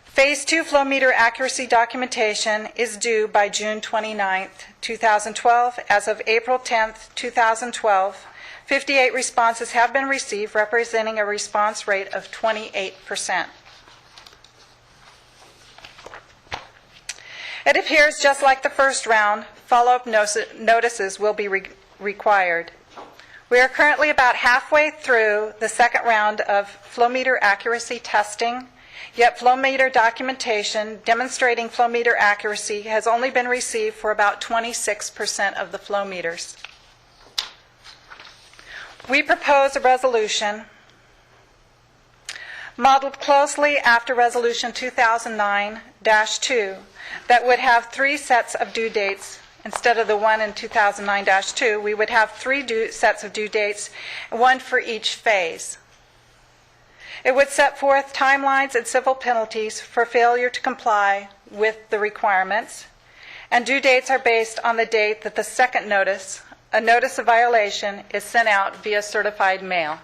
Speaker 14: Phase 2 flow meter accuracy documentation is due by June 29th, 2012. As of April 10th, 2012, 58 responses have been received, representing a response rate of 28%. It appears just like the first round, follow-up notices will be required. We are currently about halfway through the second round of flow meter accuracy testing. Yet flow meter documentation demonstrating flow meter accuracy has only been received for about 26% of the flow meters. We propose a resolution modeled closely after Resolution 2009-2 that would have 3 sets of due dates. Instead of the one in 2009-2, we would have 3 sets of due dates, one for each phase. It would set forth timelines and civil penalties for failure to comply with the requirements, and due dates are based on the date that the second notice, a notice of violation, is sent out via certified mail.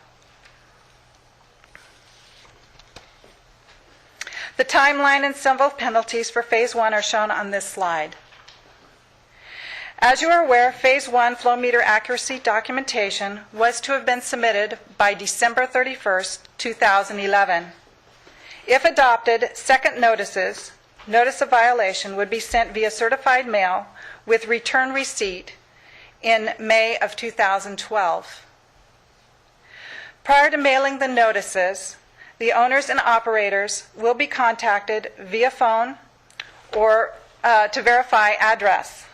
Speaker 14: The timeline and civil penalties for Phase 1 are shown on this slide. As you are aware, Phase 1 flow meter accuracy documentation was to have been submitted by December 31st, 2011. If adopted, second notices, notice of violation, would be sent via certified mail with return receipt in May of 2012. Prior to mailing the notices, the owners and operators will be contacted via phone or to verify address.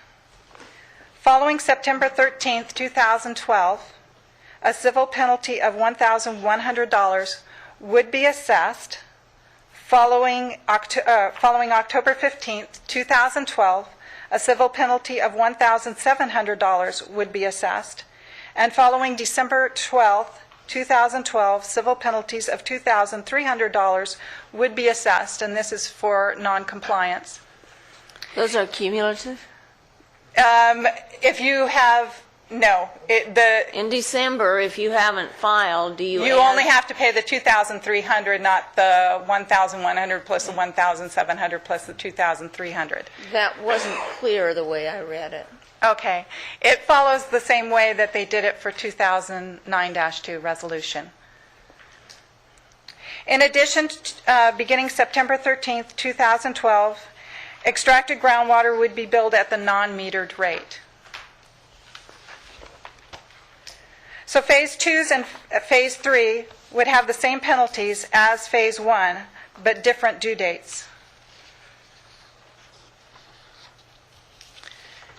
Speaker 14: Following September 13, 2012, a civil penalty of $1,100 would be assessed. Following October 15, 2012, a civil penalty of $1,700 would be assessed. And following December 12, 2012, civil penalties of $2,300 would be assessed, and this is for noncompliance.
Speaker 12: Those are cumulative?
Speaker 14: If you have, no.
Speaker 12: In December, if you haven't filed, do you...
Speaker 14: You only have to pay the $2,300, not the $1,100 plus the $1,700 plus the $2,300.
Speaker 12: That wasn't clear the way I read it.
Speaker 14: Okay. It follows the same way that they did it for 2009-2 resolution. In addition, beginning September 13, 2012, extracted groundwater would be billed at the non-metered rate. So Phase 2 and Phase 3 would have the same penalties as Phase 1, but different due dates.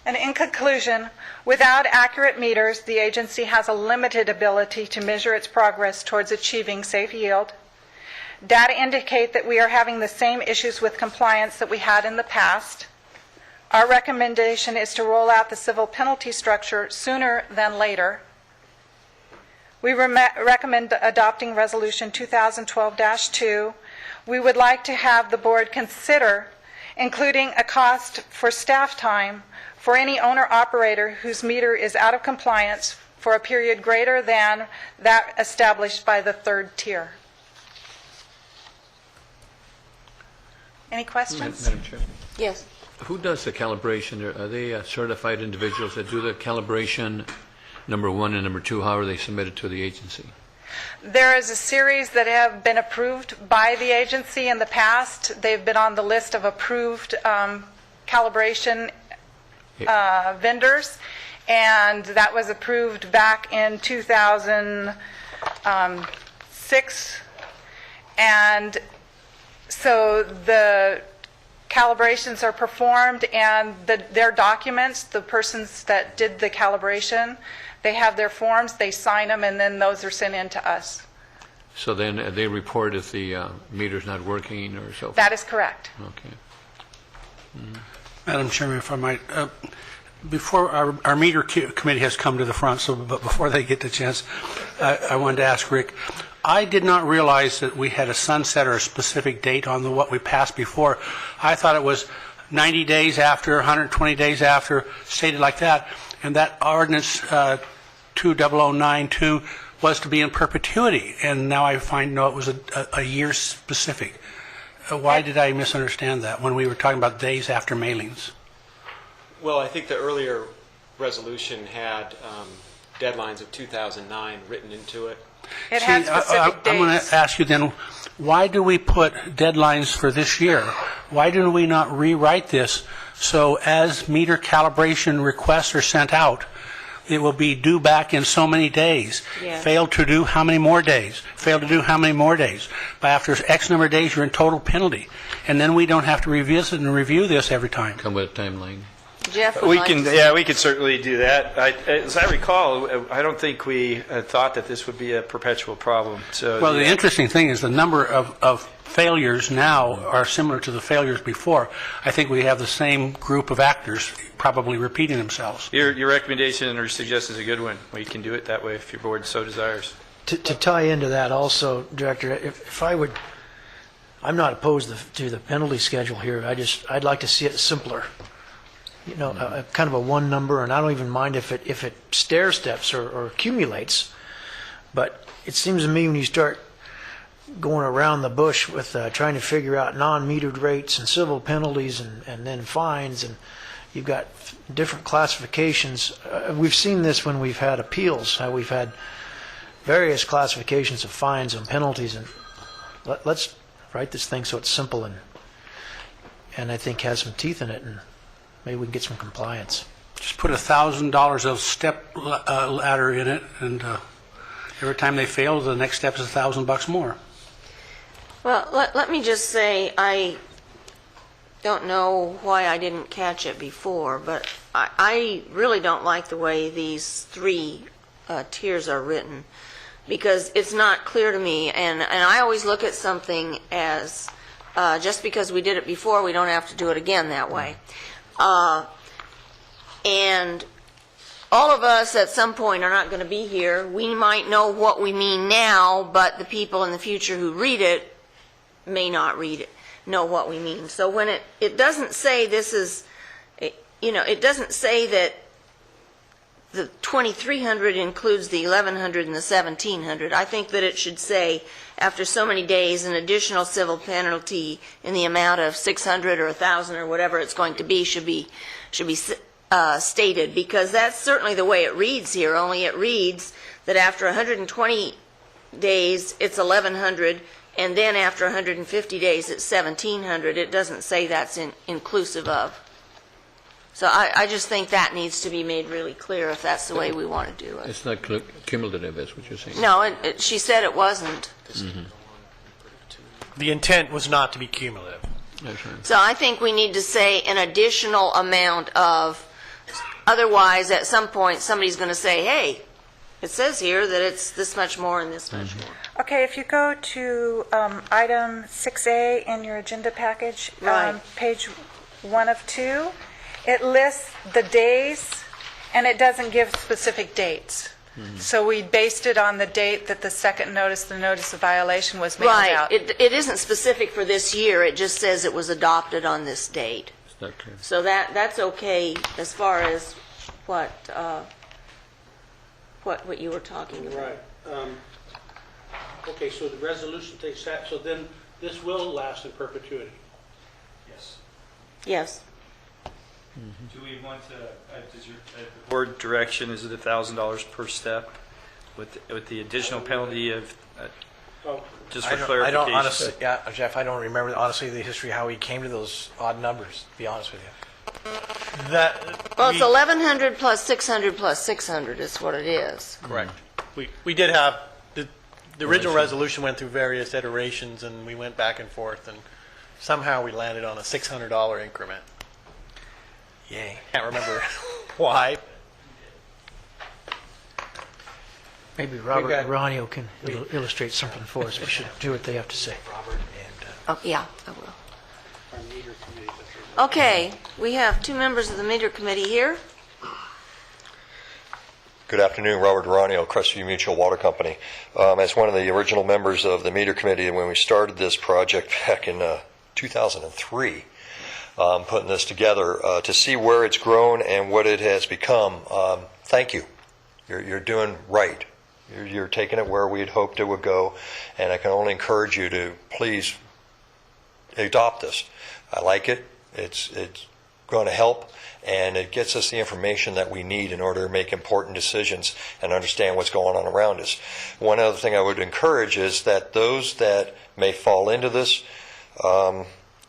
Speaker 14: And in conclusion, without accurate meters, the agency has a limited ability to measure its progress towards achieving safe yield. Data indicate that we are having the same issues with compliance that we had in the past. Our recommendation is to roll out the civil penalty structure sooner than later. We recommend adopting Resolution 2012-2. We would like to have the board consider including a cost for staff time for any owner-operator whose meter is out of compliance for a period greater than that established by the third tier. Any questions?
Speaker 3: Madam Chair,
Speaker 12: Yes.
Speaker 3: who does the calibration? Are they certified individuals that do the calibration, number 1 and number 2? How are they submitted to the agency?
Speaker 14: There is a series that have been approved by the agency in the past. They've been on the list of approved calibration vendors, and that was approved back in 2006. And so the calibrations are performed, and their documents, the persons that did the calibration, they have their forms, they sign them, and then those are sent in to us.
Speaker 3: So then they report if the meter's not working or so forth?
Speaker 14: That is correct.
Speaker 3: Okay.
Speaker 9: Madam Chairman, if I might, before our meter committee has come to the front, but before they get the chance, I wanted to ask Rick, I did not realize that we had a sunset or a specific date on what we passed before. I thought it was 90 days after, 120 days after, stated like that, and that ordinance 20092 was to be in perpetuity, and now I find it was a year specific. Why did I misunderstand that when we were talking about days after mailings?
Speaker 10: Well, I think the earlier resolution had deadlines of 2009 written into it.
Speaker 14: It has specific dates.
Speaker 9: I'm going to ask you then, why do we put deadlines for this year? Why do we not rewrite this so as meter calibration requests are sent out, it will be due back in so many days.
Speaker 12: Yeah.
Speaker 9: Failed to do how many more days? Failed to do how many more days? By after X number of days, you're in total penalty. And then we don't have to revisit and review this every time.
Speaker 3: Come with a timeline.
Speaker 12: Jeff would
Speaker 4: We
Speaker 12: like
Speaker 4: can,
Speaker 12: to-
Speaker 4: yeah, we could certainly do that. As I recall, I don't think we thought that this would be a perpetual problem. So
Speaker 9: Well, the interesting thing is the number of failures now are similar to the failures before. I think we have the same group of actors probably repeating themselves.
Speaker 4: your recommendation or suggestion is a good one. We can do it that way if your board so desires.
Speaker 8: To tie into that also, Director, if I would, I'm not opposed to the penalty schedule here. I'd like to see it simpler. You know, a kind of a one number, and I don't even mind if it stair steps or accumulates. But it seems to me when you start going around the bush with trying to figure out non-metered rates and civil penalties and then fines, and you've got different classifications. We've seen this when we've had appeals, how we've had various classifications of fines and penalties, and let's write this thing so it's simple and I think has some teeth in it, and maybe we can get some compliance.
Speaker 9: Just put $1,000 of step ladder in it, and every time they fail, the next step is $1,000 more.
Speaker 12: Well, let me just say, I don't know why I didn't catch it before, but I really don't like the way these three tiers are written, because it's not clear to me, and I always look at something as just because we did it before, we don't have to do it again that way. And all of us at some point are not going to be here. We might know what we mean now, but the people in the future who read it may not know what we mean. So when it doesn't say this is, it doesn't say that the 2,300 includes the 1,100 and the 1,700. I think that it should say, after so many days, an additional civil penalty in the amount of 600 or 1,000 or whatever it's going to be should be stated, because that's certainly the way it reads here. Only it reads that after 120 days it's 1,100, and then after 150 days it's 1,700. It doesn't say that's inclusive of. So I just think that needs to be made really clear if that's the way we want to do it.
Speaker 3: It's not cumulative, that's what you're saying.
Speaker 12: No, she said it wasn't.
Speaker 3: Mm-hmm.
Speaker 13: The intent was not to be cumulative.
Speaker 3: That's right.
Speaker 12: So I think we need to say an additional amount of, otherwise at some point somebody's going to say, hey, it says here that it's this much more and this much more.
Speaker 14: Okay, if you go to item 6A in your agenda package,
Speaker 12: Right.
Speaker 14: page 1 of 2, it lists the days, and it doesn't give specific dates. So we based it on the date that the second notice, the notice of violation, was mailed
Speaker 12: Right.
Speaker 14: out.
Speaker 12: It isn't specific for this year. It just says it was adopted on this date.
Speaker 3: It's not clear.
Speaker 12: So that's okay as far as what you were talking about.
Speaker 9: Right. Okay, so the resolution takes that, so then this will last in perpetuity.
Speaker 4: Yes.
Speaker 12: Yes.
Speaker 4: Do we want to, does your board direction, is it $1,000 per step with the additional penalty of, just for
Speaker 13: I
Speaker 4: clarification?
Speaker 13: don't honestly, yeah, Jeff, I don't remember honestly the history how we came to those odd numbers, to be honest with you.
Speaker 12: Well, it's 1,100 plus 600 plus 600 is what it is.
Speaker 7: Correct. We did have, the original resolution went through various iterations, and we went back and forth, and somehow we landed on a $600 increment.
Speaker 13: Yay.
Speaker 7: Can't remember why.
Speaker 8: Maybe Robert Ronio can illustrate something for us. We should do what they have to say.
Speaker 12: Oh, yeah, I will. Okay, we have two members of the meter committee here.
Speaker 17: Good afternoon, Robert Duranio, Crestview Mutual Water Company. As one of the original members of the meter committee when we started this project back in 2003, putting this together to see where it's grown and what it has become. Thank you. You're doing right. You're taking it where we'd hoped it would go, and I can only encourage you to please adopt this. I like it. It's going to help, and it gets us the information that we need in order to make important decisions and understand what's going on around us. One other thing I would encourage is that those that may fall into this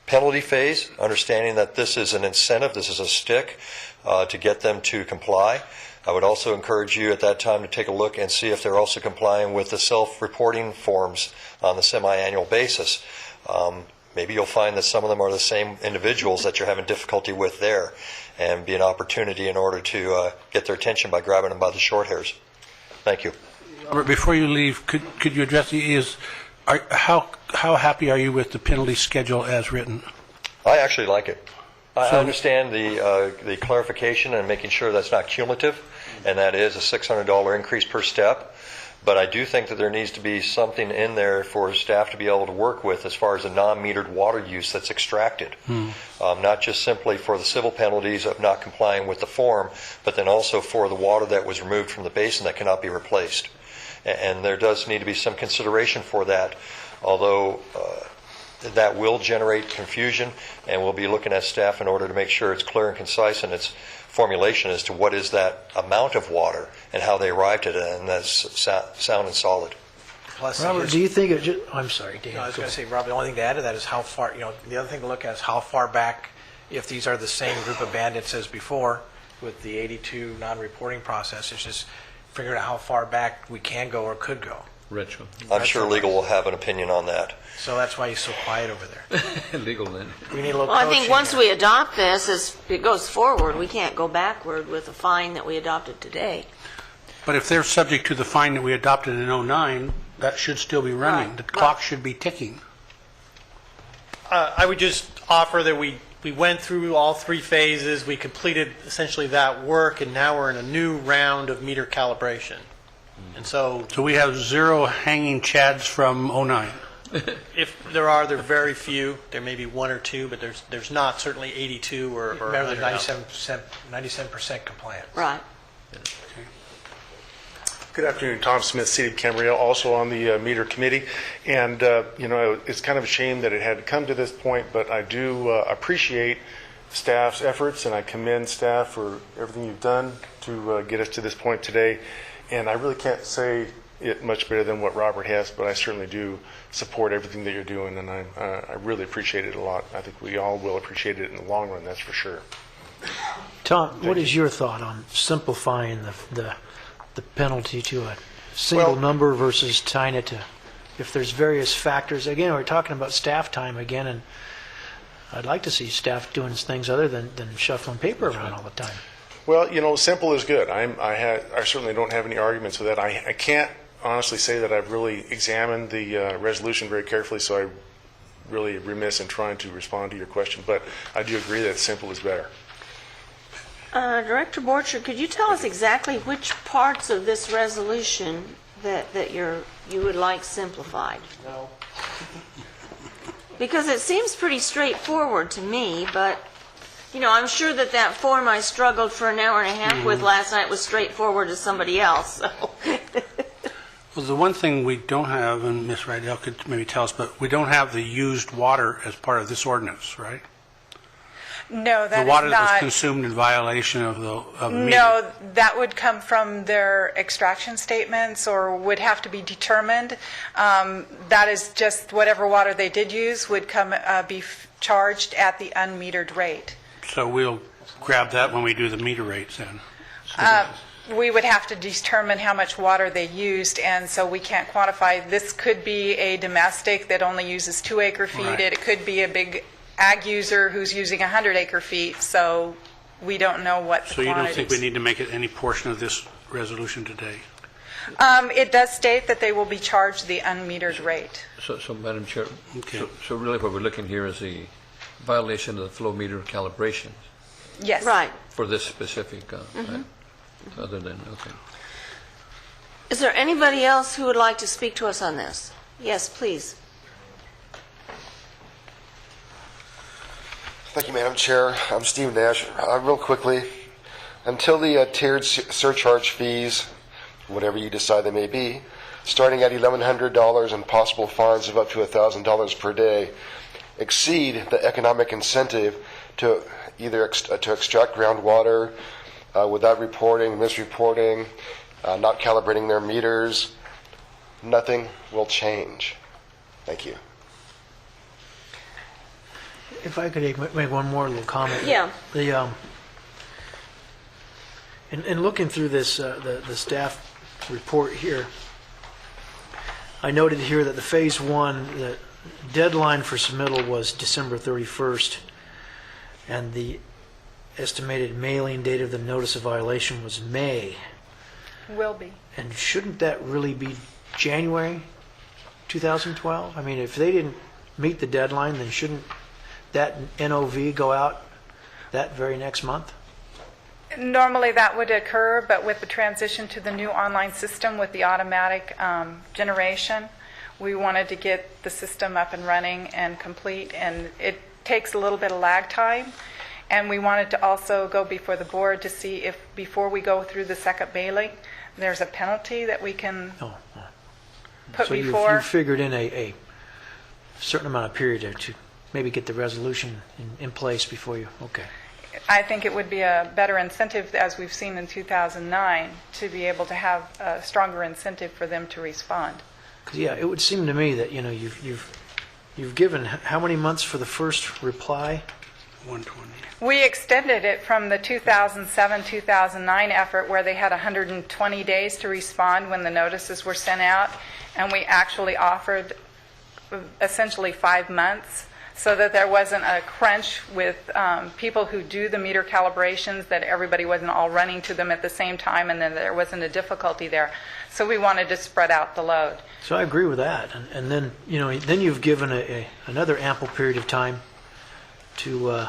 Speaker 17: penalty phase, understanding that this is an incentive, this is a stick to get them to comply, I would also encourage you at that time to take a look and see if they're also complying with the self-reporting forms on the semi-annual basis. Maybe you'll find that some of them are the same individuals that you're having difficulty with there, and be an opportunity in order to get their attention by grabbing them by the short hairs. Thank you.
Speaker 9: Robert, before you leave, could you address how happy are you with the penalty schedule as written?
Speaker 17: I actually like it. I understand the clarification and making sure that's not cumulative, and that is a $600 increase per step. But I do think that there needs to be something in there for staff to be able to work with as far as the non-metered water use that's extracted. Not just simply for the civil penalties of not complying with the form, but then also for the water that was removed from the basin that cannot be replaced. And there does need to be some consideration for that, although that will generate confusion, and we'll be looking at staff in order to make sure it's clear and concise in its formulation as to what is that amount of water and how they arrived at it, and that's sound and solid.
Speaker 13: Plus,
Speaker 8: Robert, do you think it just, I'm sorry, Dan.
Speaker 13: No, I was going to say, Rob, the only thing to add to that is how far, the other thing to look at is how far back, if these are the same group of bandits as before with the 82 non-reporting process, it's just figuring out how far back we can go or could go.
Speaker 3: Retro.
Speaker 17: I'm sure legal will have an opinion on that.
Speaker 13: So that's why he's so quiet over there.
Speaker 3: Legal then.
Speaker 13: We need a little
Speaker 12: Well, I think
Speaker 13: coaching
Speaker 12: once
Speaker 13: here.
Speaker 12: we adopt this, as it goes forward, we can't go backward with a fine that we adopted today.
Speaker 9: But if they're subject to the fine that we adopted in '09, that should still be running.
Speaker 12: Right.
Speaker 9: The clock should be ticking.
Speaker 7: I would just offer that we went through all 3 phases, we completed essentially that work, and now we're in a new round of meter calibration. And so
Speaker 9: So we have 0 hanging chads from '09.
Speaker 7: if there are, they're very few. There may be 1 or 2, but there's not certainly 82 or
Speaker 13: Remember,
Speaker 7: 100
Speaker 13: they're
Speaker 7: out there.
Speaker 13: 97% compliant.
Speaker 12: Right.
Speaker 18: Good afternoon, Tom Smith, City of Camarillo, also on the meter committee. And, it's kind of a shame that it had to come to this point, but I do appreciate staff's efforts, and I commend staff for everything you've done to get us to this point today. And I really can't say it much better than what Robert has, but I certainly do support everything that you're doing, and I really appreciate it a lot. I think we all will appreciate it in the long run, that's for sure.
Speaker 8: Tom, what is your thought on simplifying the penalty to a single number versus tying it to, if there's various factors? Again, we're talking about staff time again, and I'd like to see staff doing things other than shuffling paper around all the time.
Speaker 18: Well, simple is good. I certainly don't have any arguments with that. I can't honestly say that I've really examined the resolution very carefully, so I'm really remiss in trying to respond to your question. But I do agree that simple is better.
Speaker 12: Director Borcher, could you tell us exactly which parts of this resolution that you would like simplified?
Speaker 18: No.
Speaker 12: Because it seems pretty straightforward to me, but, I'm sure that form I struggled for an hour and a half with last night was straightforward to somebody else. So.
Speaker 9: Well, the one thing we don't have, and Ms. Rydell could maybe tell us, but we don't have the used water as part of this ordinance, right?
Speaker 14: No, that
Speaker 9: The water
Speaker 14: is
Speaker 9: that was
Speaker 14: not.
Speaker 9: consumed in violation of the meter.
Speaker 14: No, that would come from their extraction statements or would have to be determined. That is just whatever water they did use would be charged at the unmetered rate.
Speaker 9: So we'll grab that when we do the meter rates then.
Speaker 14: We would have to determine how much water they used, and so we can't quantify. This could be a domestic that only uses 2 acre-feet.
Speaker 9: Right.
Speaker 14: It could be a big ag user who's using 100 acre-feet, so we don't know what the
Speaker 9: So you don't
Speaker 14: quantities.
Speaker 9: think we need to make it any portion of this resolution today?
Speaker 14: It does state that they will be charged the unmetered rate.
Speaker 3: So Madam Chair,
Speaker 9: Okay.
Speaker 3: so really what we're looking here is the violation of the flow meter calibration
Speaker 14: Yes.
Speaker 12: Right.
Speaker 3: for this specific, other than, okay.
Speaker 12: Is there anybody else who would like to speak to us on this? Yes, please.
Speaker 15: Thank you, Madam Chair. I'm Steve Nash. Real quickly, until the tiered surcharge fees, whatever you decide they may be, starting at $1,100 and possible fines of up to $1,000 per day, exceed the economic incentive to either to extract groundwater without reporting, misreporting, not calibrating their meters, nothing will change. Thank you.
Speaker 8: If I could make one more little comment.
Speaker 12: Yeah.
Speaker 8: In looking through this, the staff report here, I noted here that the Phase 1, the deadline for submittal was December 31st, and the estimated mailing date of the notice of violation was May.
Speaker 14: Will be.
Speaker 8: And shouldn't that really be January 2012? I mean, if they didn't meet the deadline, then shouldn't that NOV go out that very next month?
Speaker 14: Normally that would occur, but with the transition to the new online system with the automatic generation, we wanted to get the system up and running and complete, and it takes a little bit of lag time. And we wanted to also go before the board to see if, before we go through the second mailing, there's a penalty that we can put
Speaker 8: so
Speaker 14: before.
Speaker 8: you figured in a certain amount of period there to maybe get the resolution in place before you, okay.
Speaker 14: I think it would be a better incentive, as we've seen in 2009, to be able to have a stronger incentive for them to respond.
Speaker 8: 'Cause, yeah, it would seem to me that, you know, you've given how many months for the first reply?
Speaker 9: 120.
Speaker 14: We extended it from the 2007-2009 effort where they had 120 days to respond when the notices were sent out, and we actually offered essentially 5 months so that there wasn't a crunch with people who do the meter calibrations, that everybody wasn't all running to them at the same time, and then there wasn't a difficulty there. So we wanted to spread out the load.
Speaker 8: So I agree with that. And then, you know, then you've given another ample period of time to,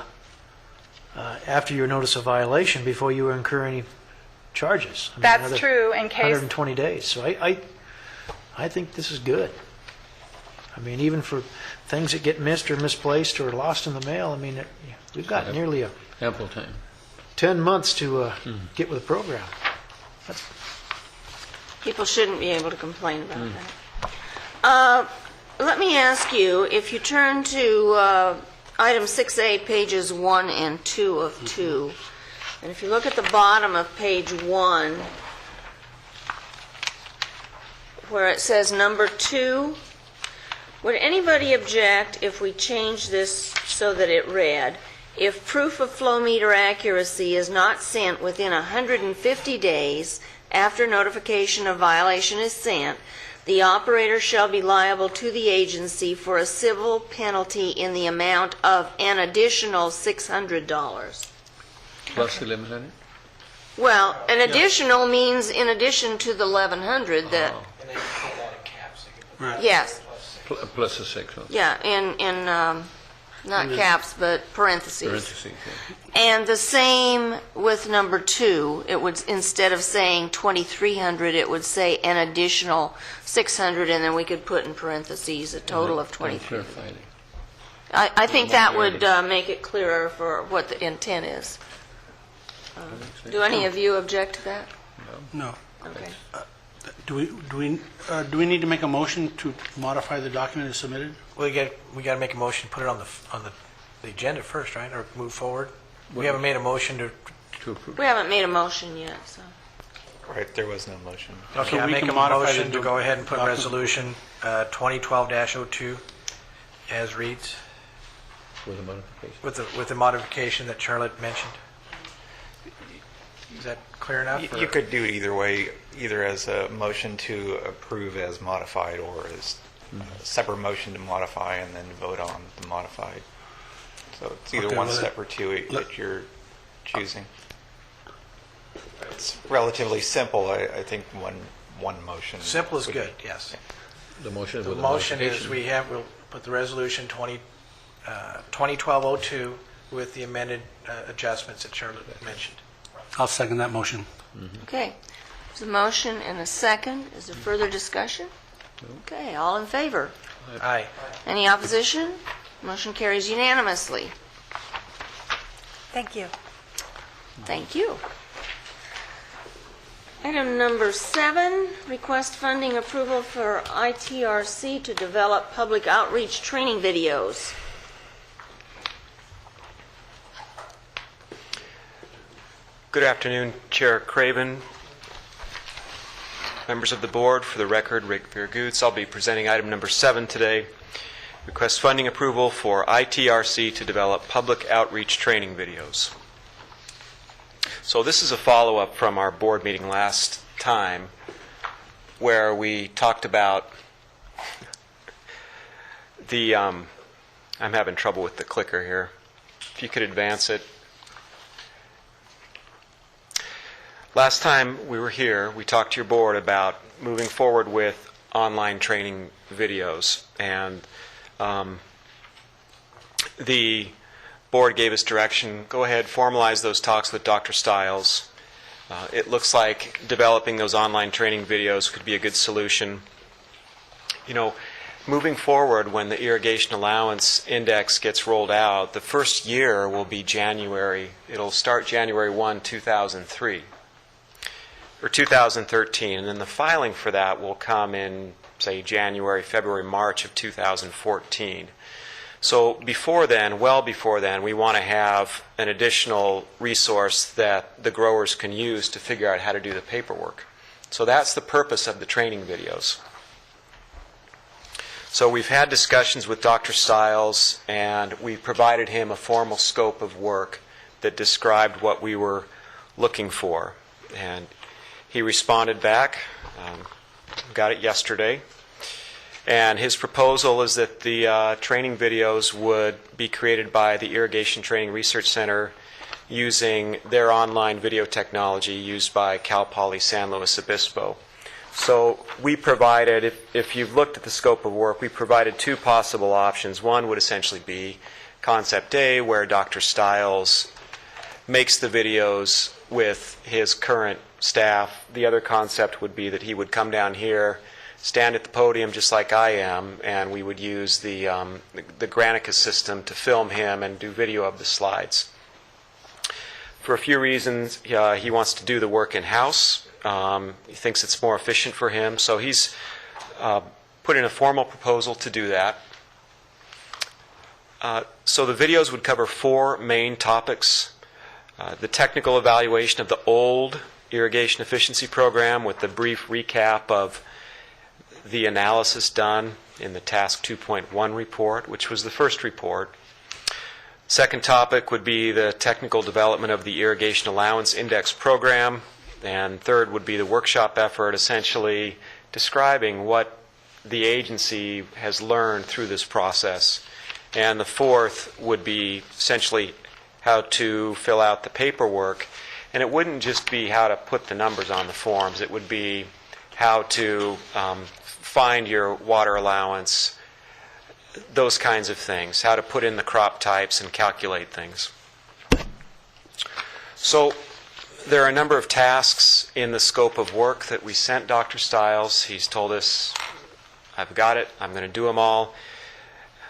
Speaker 8: after your notice of violation, before you incur any charges. I mean,
Speaker 14: That's true in case...
Speaker 8: 120 days. So I think this is good. I mean, even for things that get missed or misplaced or lost in the mail, I mean, we've got nearly
Speaker 3: ample time.
Speaker 8: 10 months to get with the program. That's...
Speaker 12: People shouldn't be able to complain about that. Let me ask you, if you turn to item 6A, pages 1 and 2 of 2, and if you look at the bottom of page 1, where it says number 2, would anybody object if we change this so that it read, if proof of flow meter accuracy is not sent within 150 days after notification of violation is sent, the operator shall be liable to the agency for a civil penalty in the amount of an additional $600.
Speaker 3: Plus the 1,100?
Speaker 12: Well, an additional means in addition to the 1,100 that...
Speaker 9: Right.
Speaker 12: Yes.
Speaker 3: Plus the 600.
Speaker 12: Yeah, in not caps, but parentheses.
Speaker 3: Parentheses, yeah.
Speaker 12: And the same with number 2. It would, instead of saying 2,300, it would say an additional 600, and then we could put in parentheses a total of 2,300. I think that would make it clearer for what the intent is. Do any of you object to that?
Speaker 9: No.
Speaker 12: Okay.
Speaker 9: Do we need to make a motion to modify the document as submitted?
Speaker 13: We got to make a motion, put it on the agenda first, right, or move forward. We haven't made a motion to
Speaker 3: approve.
Speaker 12: We haven't made a motion yet, so.
Speaker 11: Right, there was no motion.
Speaker 13: Okay,
Speaker 9: So
Speaker 13: I
Speaker 9: we
Speaker 13: make
Speaker 9: can
Speaker 13: a
Speaker 9: modify
Speaker 13: motion
Speaker 9: the
Speaker 13: to go ahead and put
Speaker 9: document.
Speaker 13: resolution 2012-02 as reads,
Speaker 3: With a modification.
Speaker 13: with the modification that Charlotte mentioned. Is that clear enough?
Speaker 11: You could do it either way, either as a motion to approve as modified or as a separate motion to modify and then vote on the modified. So it's either
Speaker 9: Okay,
Speaker 11: one
Speaker 9: well,
Speaker 11: step or two that you're choosing. It's relatively simple. I think one motion.
Speaker 13: Simple is
Speaker 11: would-
Speaker 13: good, yes.
Speaker 3: The motion
Speaker 13: The
Speaker 3: with the
Speaker 13: motion is
Speaker 3: modification.
Speaker 13: we'll put the resolution 2012-02 with the amended adjustments that Charlotte mentioned.
Speaker 9: I'll second that motion.
Speaker 12: Okay. There's a motion and a second. Is there further discussion? Okay, all in favor?
Speaker 13: Aye.
Speaker 12: Any opposition? Motion carries unanimously.
Speaker 14: Thank you.
Speaker 12: Thank you. Item number 7, request funding approval for ITRC to develop public outreach training videos.
Speaker 10: Good afternoon, Chair Craven, members of the board. For the record, Rick Vergoots. I'll be presenting item number 7 today. Request funding approval for ITRC to develop public outreach training videos. So this is a follow-up from our board meeting last time where we talked about the, I'm having trouble with the clicker here. If you could advance it. Last time we were here, we talked to your board about moving forward with online training videos, and the board gave us direction, go ahead, formalize those talks with Dr. Stiles. It looks like developing those online training videos could be a good solution. You know, moving forward, when the irrigation allowance index gets rolled out, the first year will be January. It'll start January 1, 2003, or 2013, and then the filing for that will come in, say, January, February, March of 2014. So before then, well before then, we want to have an additional resource that the growers can use to figure out how to do the paperwork. So that's the purpose of the training videos. So we've had discussions with Dr. Stiles, and we provided him a formal scope of work that described what we were looking for. And he responded back, got it yesterday. And his proposal is that the training videos would be created by the Irrigation Training Research Center using their online video technology used by Cal Poly San Luis Obispo. So we provided, if you've looked at the scope of work, we provided two possible options. One would essentially be Concept A, where Dr. Stiles makes the videos with his current staff. The other concept would be that he would come down here, stand at the podium just like I am, and we would use the Granicus system to film him and do video of the slides. For a few reasons, he wants to do the work in-house. He thinks it's more efficient for him, so he's put in a formal proposal to do that. So the videos would cover four main topics. The technical evaluation of the old irrigation efficiency program with the brief recap of the analysis done in the Task 2.1 report, which was the first report. Second topic would be the technical development of the Irrigation Allowance Index program. And third would be the workshop effort, essentially describing what the agency has learned through this process. And the fourth would be essentially how to fill out the paperwork. And it wouldn't just be how to put the numbers on the forms. It would be how to find your water allowance, those kinds of things, how to put in the crop types and calculate things. So there are a number of tasks in the scope of work that we sent Dr. Stiles. He's told us, I've got it, I'm going to do them all.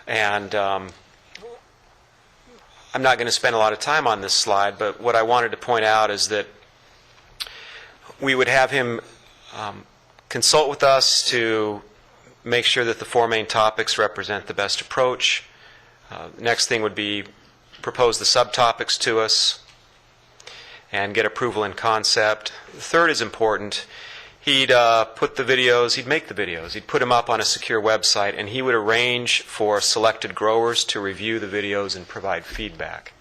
Speaker 10: And I'm not going to spend a lot of time on this slide, but what I wanted to point out is that we would have him consult with us to make sure that the four main topics represent the best approach. Next thing would be propose the subtopics to us and get approval in concept. The third is important. He'd put the videos, he'd make the videos, he'd put them up on a secure website, and he would arrange for selected growers to review the videos and provide feedback.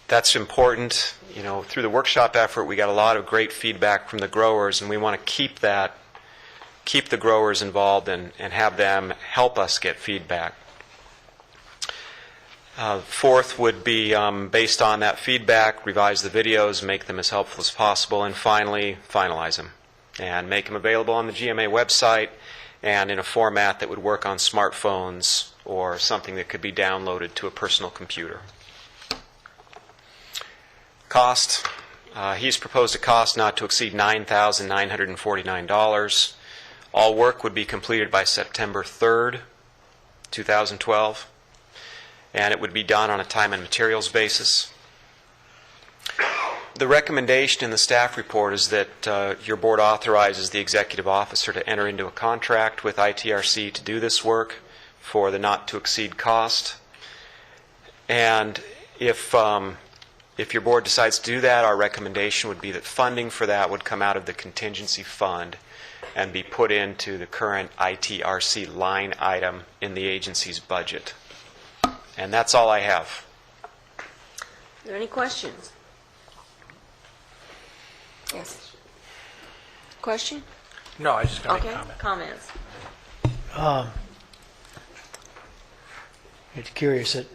Speaker 10: That's important. You know, through the workshop effort, we got a lot of great feedback from the growers, and we want to keep that, keep the growers involved and have them help us get feedback. Fourth would be, based on that feedback, revise the videos, make them as helpful as possible, and finally, finalize them and make them available on the GMA website and in a format that would work on smartphones or something that could be downloaded to a personal computer. Cost. He's proposed a cost not to exceed $9,949. All work would be completed by September 3rd, 2012, and it would be done on a time and materials basis. The recommendation in the staff report is that your board authorizes the executive officer to enter into a contract with ITRC to do this work for the not-to-exceed cost. And if your board decides to do that, our recommendation would be that funding for that would come out of the contingency fund and be put into the current ITRC line item in the agency's budget. And that's all I have.
Speaker 12: Are there any questions? Yes. Question?
Speaker 13: No, I was just going to
Speaker 12: Okay,
Speaker 13: make a comment.
Speaker 12: comments.
Speaker 8: It's curious that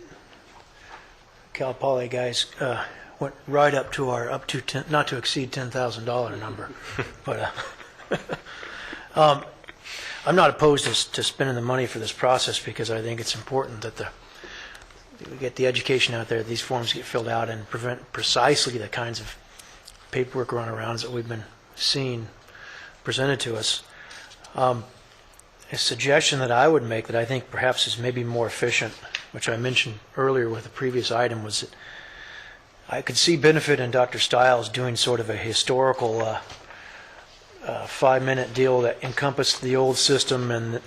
Speaker 8: Cal Poly guys went right up to our not to exceed $10,000 number, but I'm not opposed to spending the money for this process because I think it's important that we get the education out there, these forms get filled out, and prevent precisely the kinds of paperwork runarounds that we've been seeing presented to us. A suggestion that I would make that I think perhaps is maybe more efficient, which I mentioned earlier with the previous item, was that I could see benefit in Dr. Stiles doing sort of a historical 5-minute deal that encompassed the old system and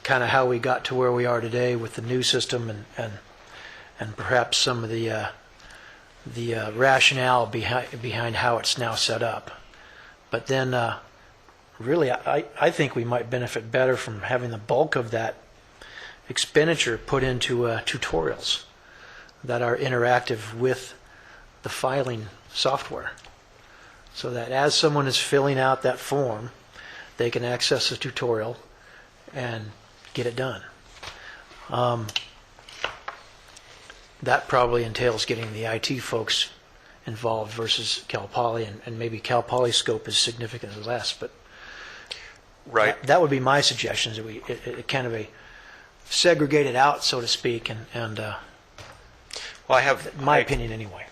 Speaker 8: kind of how we got to where we are today with the new system and perhaps some of the rationale behind how it's now set up. But then really, I think we might benefit better from having the bulk of that expenditure put into tutorials that are interactive with the filing software, so that as someone is filling out that form, they can access the tutorial and get it done. That probably entails getting the IT folks involved versus Cal Poly, and maybe Cal Poly's scope is significantly less, but
Speaker 10: right.
Speaker 8: That would be my suggestion, is that we kind of a segregate it out, so to speak, and
Speaker 10: Well, I have
Speaker 8: my opinion anyway.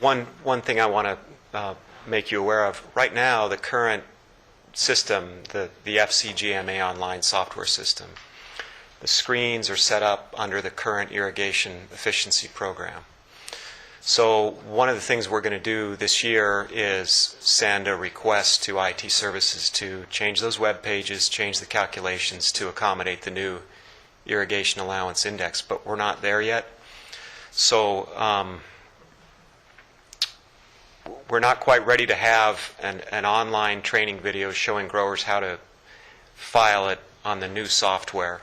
Speaker 10: One thing I want to make you aware of. Right now, the current system, the FCGMA online software system, the screens are set up under the current irrigation efficiency program. So one of the things we're going to do this year is send a request to IT services to change those web pages, change the calculations to accommodate the new irrigation allowance index, but we're not there yet. So we're not quite ready to have an online training video showing growers how to file it on the new software,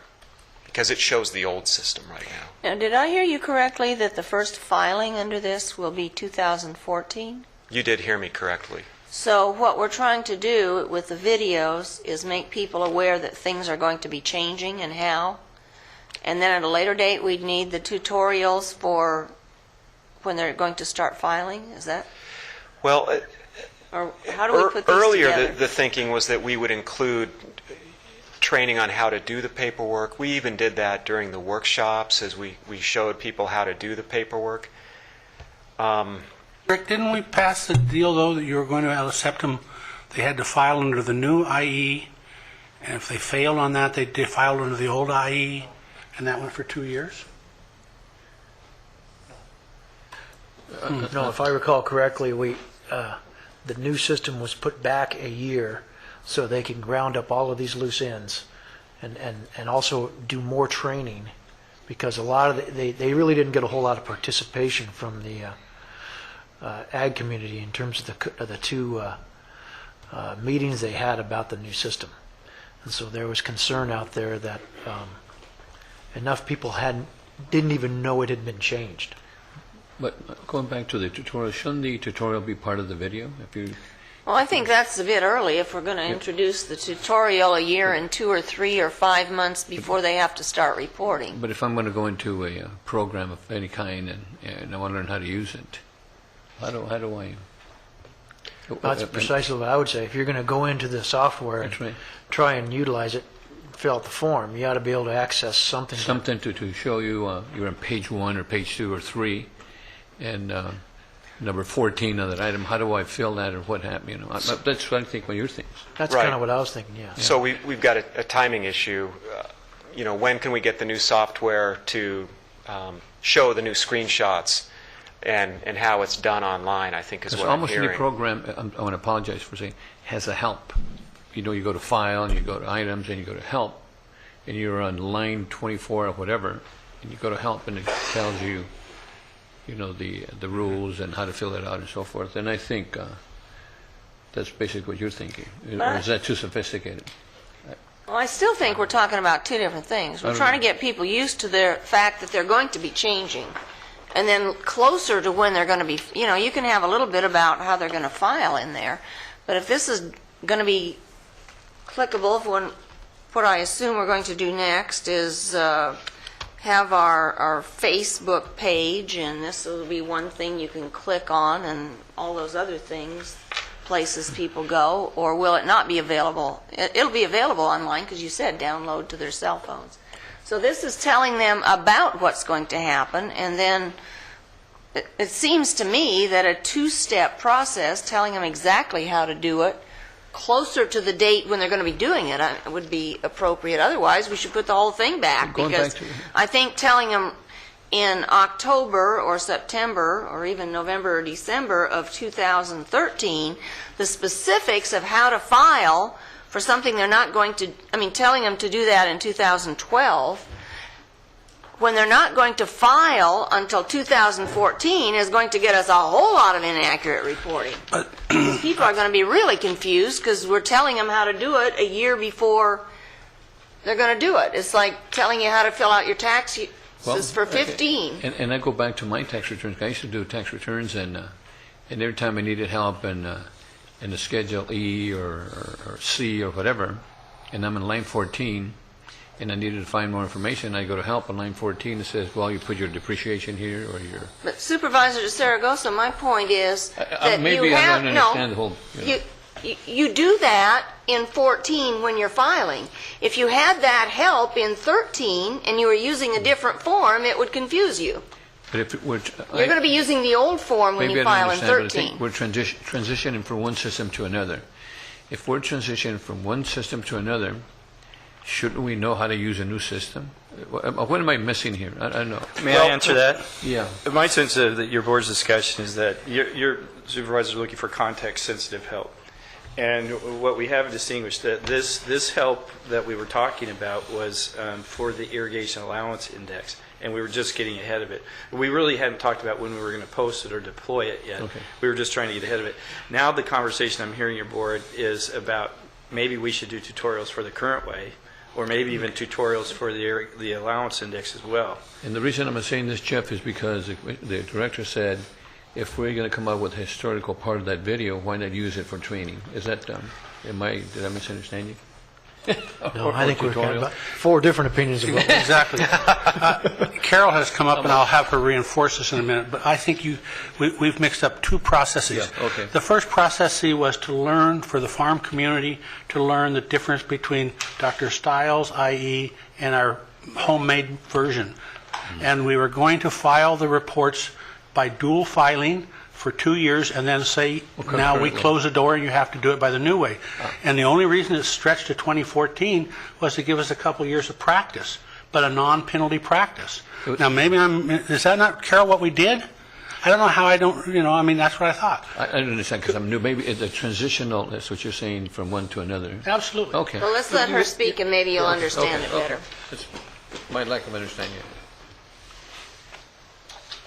Speaker 10: because it shows the old system right now.
Speaker 12: Now, did I hear you correctly that the first filing under this will be 2014?
Speaker 10: You did hear me correctly.
Speaker 12: So what we're trying to do with the videos is make people aware that things are going to be changing and how. And then at a later date, we'd need the tutorials for when they're going to start filing? Is that?
Speaker 10: Well,
Speaker 12: or how do we put these
Speaker 10: earlier
Speaker 12: together?
Speaker 10: the thinking was that we would include training on how to do the paperwork. We even did that during the workshops as we showed people how to do the paperwork.
Speaker 9: Rick, didn't we pass the deal, though, that you were going to accept them, they had to file under the new IE, and if they failed on that, they filed under the old IE, and that went for 2 years?
Speaker 8: No, if I recall correctly, the new system was put back a year so they can ground up all of these loose ends and also do more training, because a lot of they really didn't get a whole lot of participation from the ag community in terms of the two meetings they had about the new system. And so there was concern out there that enough people didn't even know it had been changed.
Speaker 3: But going back to the tutorial, shouldn't the tutorial be part of the video?
Speaker 12: Well, I think that's a bit early if we're going to introduce the tutorial a year and 2 or 3 or 5 months before they have to start reporting.
Speaker 3: But if I'm going to go into a program of any kind and I want to learn how to use it, how do I?
Speaker 8: That's precisely what I would say. If you're going to go into the software and try and utilize it, fill out the form, you ought to be able to access something.
Speaker 3: Something to show you you're on page 1 or page 2 or 3, and number 14 of that item. How do I fill that, or what happened? You know, that's what I think. What you're thinking.
Speaker 8: That's kind of what I was thinking. Yeah.
Speaker 10: So we've got a timing issue. When can we get the new software to show the new screenshots and how it's done online? I think is what I'm hearing.
Speaker 3: Almost any program. I want to apologize for saying has a help. You go to File and you go to Items and you go to Help, and you're on line 24 or whatever, and you go to Help and it tells you. The rules and how to fill it out and so forth. And I think that's basically what you're thinking. Or is that too sophisticated?
Speaker 12: Well, I still think we're talking about two different things. We're trying to get people used to the fact that they're going to be changing. And then closer to when they're going to be, you can have a little bit about how they're going to file in there. But if this is going to be clickable, what I assume we're going to do next is have our Facebook page, and this will be one thing you can click on, and all those other things, places people go, or will it not be available? It'll be available online because you said download to their cell phones. So this is telling them about what's going to happen, and then it seems to me that a two-step process telling them exactly how to do it closer to the date when they're going to be doing it would be appropriate. Otherwise, we should put the whole thing back, because I think telling them in October or September or even November or December of 2013 the specifics of how to file for something they're not going to, telling them to do that in 2012 when they're not going to file until 2014 is going to get us a whole lot of inaccurate reporting. People are going to be really confused because we're telling them how to do it a year before they're going to do it. It's like telling you how to fill out your taxes for 15.
Speaker 3: And I go back to my tax returns. I used to do tax returns, and every time I needed help in the Schedule E or C or whatever, and I'm in line 14, and I needed to find more information, I go to help on line 14. It says, well, you put your depreciation here or your...
Speaker 12: But Supervisor de Zaragoza, my point is that
Speaker 3: maybe
Speaker 12: you have...
Speaker 3: I don't understand the whole...
Speaker 12: You do that in 14 when you're filing. If you had that help in 13 and you were using a different form, it would confuse you.
Speaker 3: But if
Speaker 12: You're going to be using the old form when you file in 13.
Speaker 3: But I think we're transitioning from one system to another. If we're transitioning from one system to another, shouldn't we know how to use a new system? What am I missing here? I don't know.
Speaker 4: May I answer that?
Speaker 3: Yeah.
Speaker 4: My sense of your board's discussion is that your supervisors are looking for context-sensitive help. And what we haven't distinguished, that this help that we were talking about was for the irrigation allowance index, and we were just getting ahead of it. We really hadn't talked about when we were going to post it or deploy it yet. Okay. We were just trying to get ahead of it. Now the conversation I'm hearing your board is about maybe we should do tutorials for the current way, or maybe even tutorials for the allowance index as well.
Speaker 3: And the reason I'm saying this, Jeff, is because the director said, if we're going to come up with a historical part of that video, why not use it for training? Is that, did I misunderstand you?
Speaker 8: No, I think we've got about 4 different opinions about that.
Speaker 9: Exactly. Carol has come up, and I'll have her reinforce this in a minute, but I think we've mixed up 2 processes.
Speaker 3: Yeah, okay.
Speaker 9: The first process was to learn, for the farm community, to learn the difference between Dr. Stiles, IE, and our homemade version. Mm-hmm. And we were going to file the reports by dual filing for 2 years, and then say, now we close the door and you have to do it by the new way. And the only reason it stretched to 2014 was to give us a couple years of practice, but a non-penalty practice. Now, maybe is that not, Carol, what we did? I don't know how I don't, that's what I thought.
Speaker 3: I don't understand, because I'm new. Maybe it's a transitional, that's what you're saying, from one to another.
Speaker 9: Absolutely.
Speaker 3: Okay.
Speaker 12: Well, let's let her speak, and maybe you'll understand it better.
Speaker 3: It's my lack of understanding.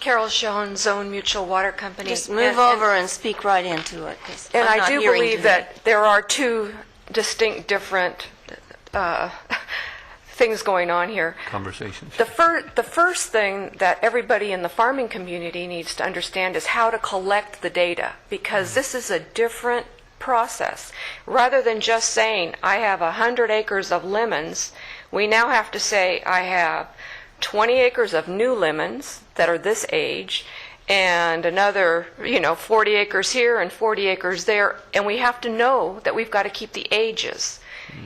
Speaker 19: Carol Schoen, Zone Mutual Water Company.
Speaker 12: Just move over and speak right into it.
Speaker 19: And I do believe that there are 2 distinct, different things going on here.
Speaker 3: Conversations.
Speaker 19: The first thing that everybody in the farming community needs to understand is how to collect the data, because this is a different process. Rather than just saying, I have 100 acres of lemons, we now have to say, I have 20 acres of new lemons that are this age, and another, 40 acres here and 40 acres there, and we have to know that we've got to keep the ages.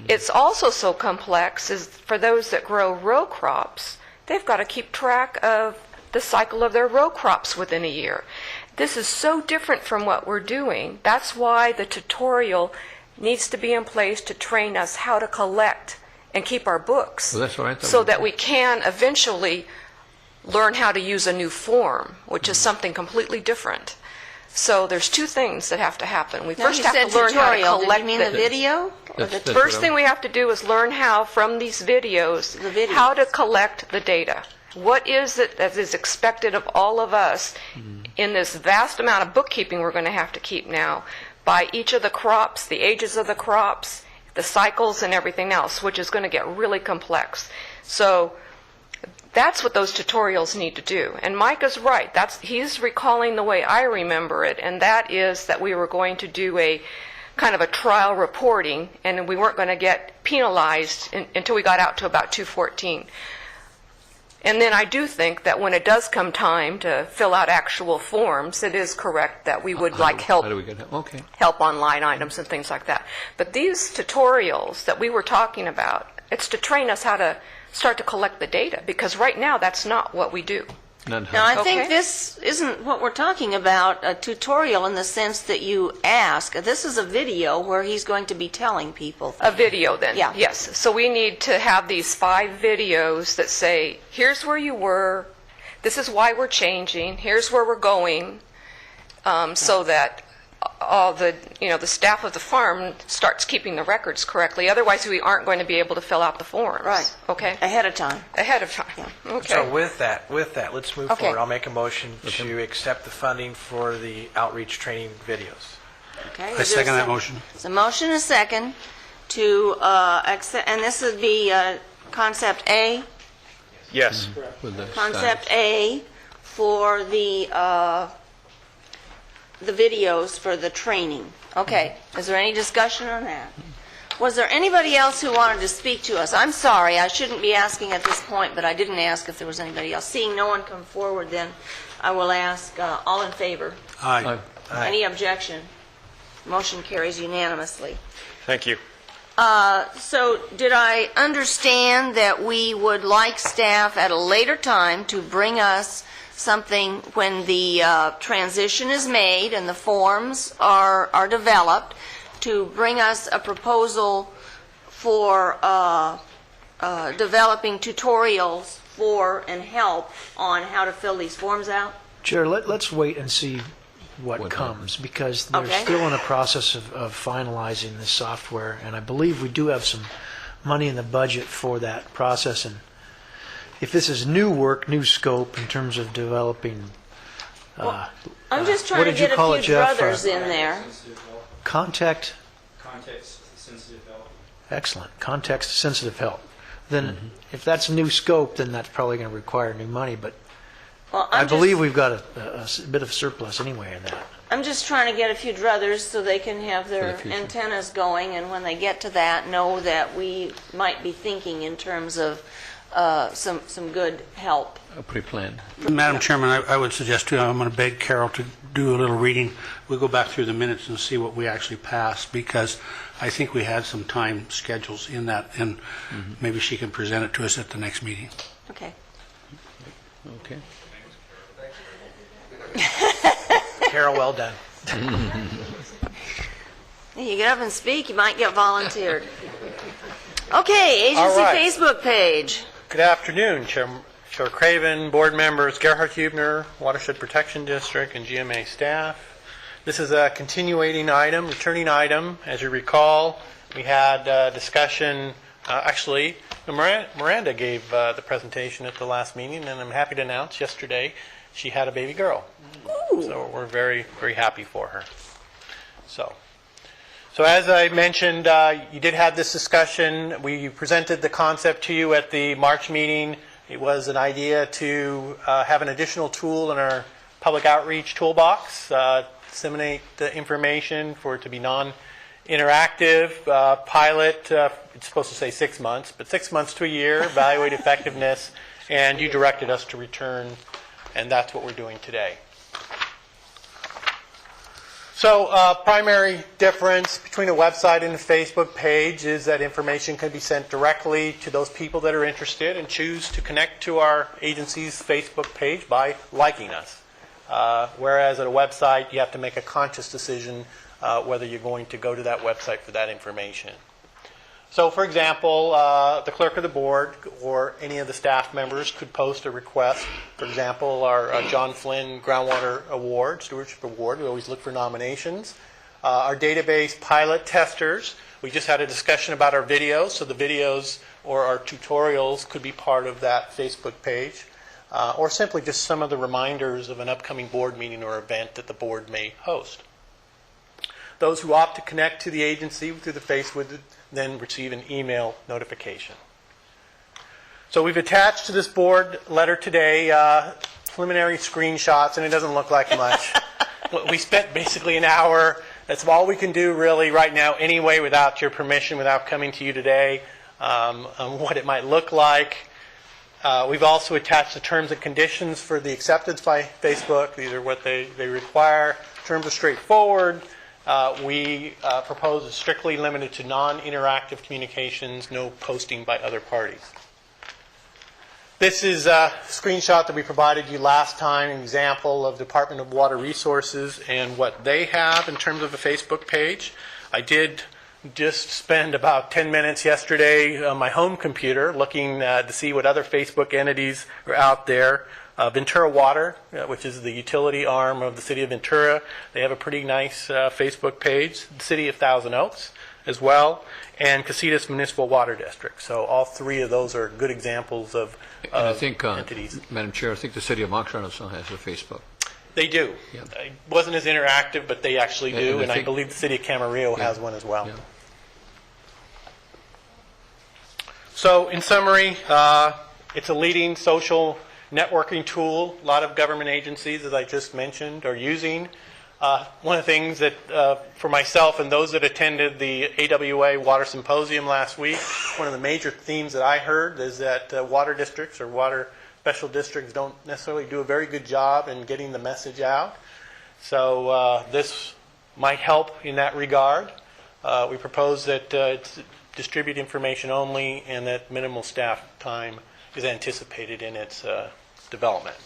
Speaker 19: It's also so complex is for those that grow row crops, they've got to keep track of the cycle of their row crops within a year. This is so different from what we're doing. That's why the tutorial needs to be in place to train us how to collect and keep our books,
Speaker 3: well, that's what I thought
Speaker 19: so that we can eventually learn how to use a new form, which is something completely different. So there's 2 things that have to happen. We first have to learn how to collect.
Speaker 12: Did you mean the video?
Speaker 19: The first thing we have to do is learn how, from these videos, how to collect the data. What is it that is expected of all of us in this vast amount of bookkeeping we're going to have to keep now by each of the crops, the ages of the crops, the cycles and everything else, which is going to get really complex. So That's what those tutorials need to do. And Micah's right. He's recalling the way I remember it, and that is that we were going to do a kind of a trial reporting, and we weren't going to get penalized until we got out to about 214. And then I do think that when it does come time to fill out actual forms, it is correct that we would help
Speaker 3: How do we get help? Okay.
Speaker 19: help on line items and things like that. But these tutorials that we were talking about, it's to train us how to start to collect the data, because right now that's not what we do.
Speaker 12: Now, I think this isn't what we're talking about, a tutorial in the sense that you ask. This is a video where he's going to be telling people.
Speaker 19: A video then?
Speaker 12: Yeah.
Speaker 19: Yes. So we need to have these 5 videos that say, here's where you were, this is why we're changing, here's where we're going, so that all the staff of the farm starts keeping the records correctly. Otherwise, we aren't going to be able to fill out the forms.
Speaker 12: Right.
Speaker 19: Okay.
Speaker 12: Ahead of time.
Speaker 19: Ahead of time. Okay.
Speaker 13: So with that, let's move
Speaker 12: Okay.
Speaker 13: forward. I'll make a motion to accept the funding for the outreach training videos.
Speaker 12: Okay.
Speaker 9: I second that motion.
Speaker 12: It's a motion and a second to accept, and this would be concept A.
Speaker 4: Yes.
Speaker 3: With the
Speaker 12: Concept A for the videos for the training. Okay. Is there any discussion on that? Was there anybody else who wanted to speak to us? I'm sorry, I shouldn't be asking at this point, but I didn't ask if there was anybody else. Seeing no one come forward, then I will ask, all in favor?
Speaker 9: Aye.
Speaker 12: Any objection? Motion carries unanimously.
Speaker 10: Thank you.
Speaker 12: So did I understand that we would like staff at a later time to bring us something when the transition is made and the forms are developed, to bring us a proposal for developing tutorials for and help on how to fill these forms out?
Speaker 8: Chair, let's wait and see what comes, because they're
Speaker 12: Okay.
Speaker 8: still in the process of finalizing the software, and I believe we do have some money in the budget for that process. And if this is new work, new scope in terms of developing,
Speaker 12: I'm just
Speaker 8: what
Speaker 12: trying to
Speaker 8: did you
Speaker 12: get
Speaker 8: call
Speaker 12: a
Speaker 8: it,
Speaker 12: few
Speaker 8: Jeff?
Speaker 12: druthers in there.
Speaker 8: Context,
Speaker 20: Context-sensitive help.
Speaker 8: excellent, context-sensitive help. Then if that's new scope, then that's probably going to require new money, but
Speaker 12: Well,
Speaker 8: I believe we've got a bit of surplus anyway in that.
Speaker 12: I'm just trying to get a few druthers so they can have their
Speaker 8: future.
Speaker 12: antennas going, and when they get to that, know that we might be thinking in terms of some good help.
Speaker 3: Pre-planned.
Speaker 9: Madam Chairman, I would suggest, too, I'm going to beg Carol to do a little reading. We'll go back through the minutes and see what we actually passed, because I think we had some time schedules in that, and maybe she can present it to us at the next meeting.
Speaker 12: Okay.
Speaker 3: Okay.
Speaker 13: Carol, well done.
Speaker 12: You get up and speak, you might get volunteered. Okay, agency
Speaker 7: All right.
Speaker 12: Facebook page.
Speaker 7: Good afternoon, Chair Craven, board members, Gerhard Hubner, Watershed Protection District, and GMA staff. This is a continuing item, returning item. As you recall, we had a discussion, actually, Miranda gave the presentation at the last meeting, and I'm happy to announce yesterday she had a baby girl. So we're very, very happy for her. So as I mentioned, you did have this discussion. We presented the concept to you at the March meeting. It was an idea to have an additional tool in our public outreach toolbox, disseminate the information for it to be non-interactive, pilot, it's supposed to say 6 months, but 6 months to a year, evaluate effectiveness, and you directed us to return, and that's what we're doing today. So primary difference between a website and a Facebook page is that information can be sent directly to those people that are interested and choose to connect to our agency's Facebook page by liking us. Whereas at a website, you have to make a conscious decision whether you're going to go to that website for that information. So, for example, the clerk of the board or any of the staff members could post a request. For example, our John Flynn Groundwater Award, Stewardship Award, we always look for nominations. Our database pilot testers, we just had a discussion about our videos, so the videos or our tutorials could be part of that Facebook page. Or simply just some of the reminders of an upcoming board meeting or event that the board may host. Those who opt to connect to the agency through the Facebook would then receive an email notification.
Speaker 13: So we've attached to this board letter today preliminary screenshots, and it doesn't look like much. We spent basically an hour. That's all we can do really right now anyway without your permission, without coming to you today, on what it might look like. We've also attached the terms and conditions for the acceptance by Facebook. These are what they require. Terms are straightforward. We propose it's strictly limited to non-interactive communications, no posting by other parties. This is a screenshot that we provided you last time, an example of Department of Water Resources and what they have in terms of a Facebook page. I did just spend about 10 minutes yesterday on my home computer looking to see what other Facebook entities are out there. Ventura Water, which is the utility arm of the City of Ventura, they have a pretty nice Facebook page. The City of Thousand Oaks as well, and Casitas Municipal Water District. So all three of those are good examples of
Speaker 3: And I think,
Speaker 13: entities.
Speaker 3: Madam Chair, I think the City of Oxnard also has a Facebook.
Speaker 13: They do.
Speaker 3: Yeah.
Speaker 13: It wasn't as interactive, but they actually do, and I
Speaker 3: think-
Speaker 13: believe the City of Camarillo has one as well.
Speaker 3: Yeah.
Speaker 13: So in summary, it's a leading social networking tool. A lot of government agencies, as I just mentioned, are using. One of the things that, for myself and those that attended the AWA Water Symposium last week, one of the major themes that I heard is that water districts or water special districts don't necessarily do a very good job in getting the message out. So this might help in that regard. We propose that it's distribute information only and that minimal staff time is anticipated in its development.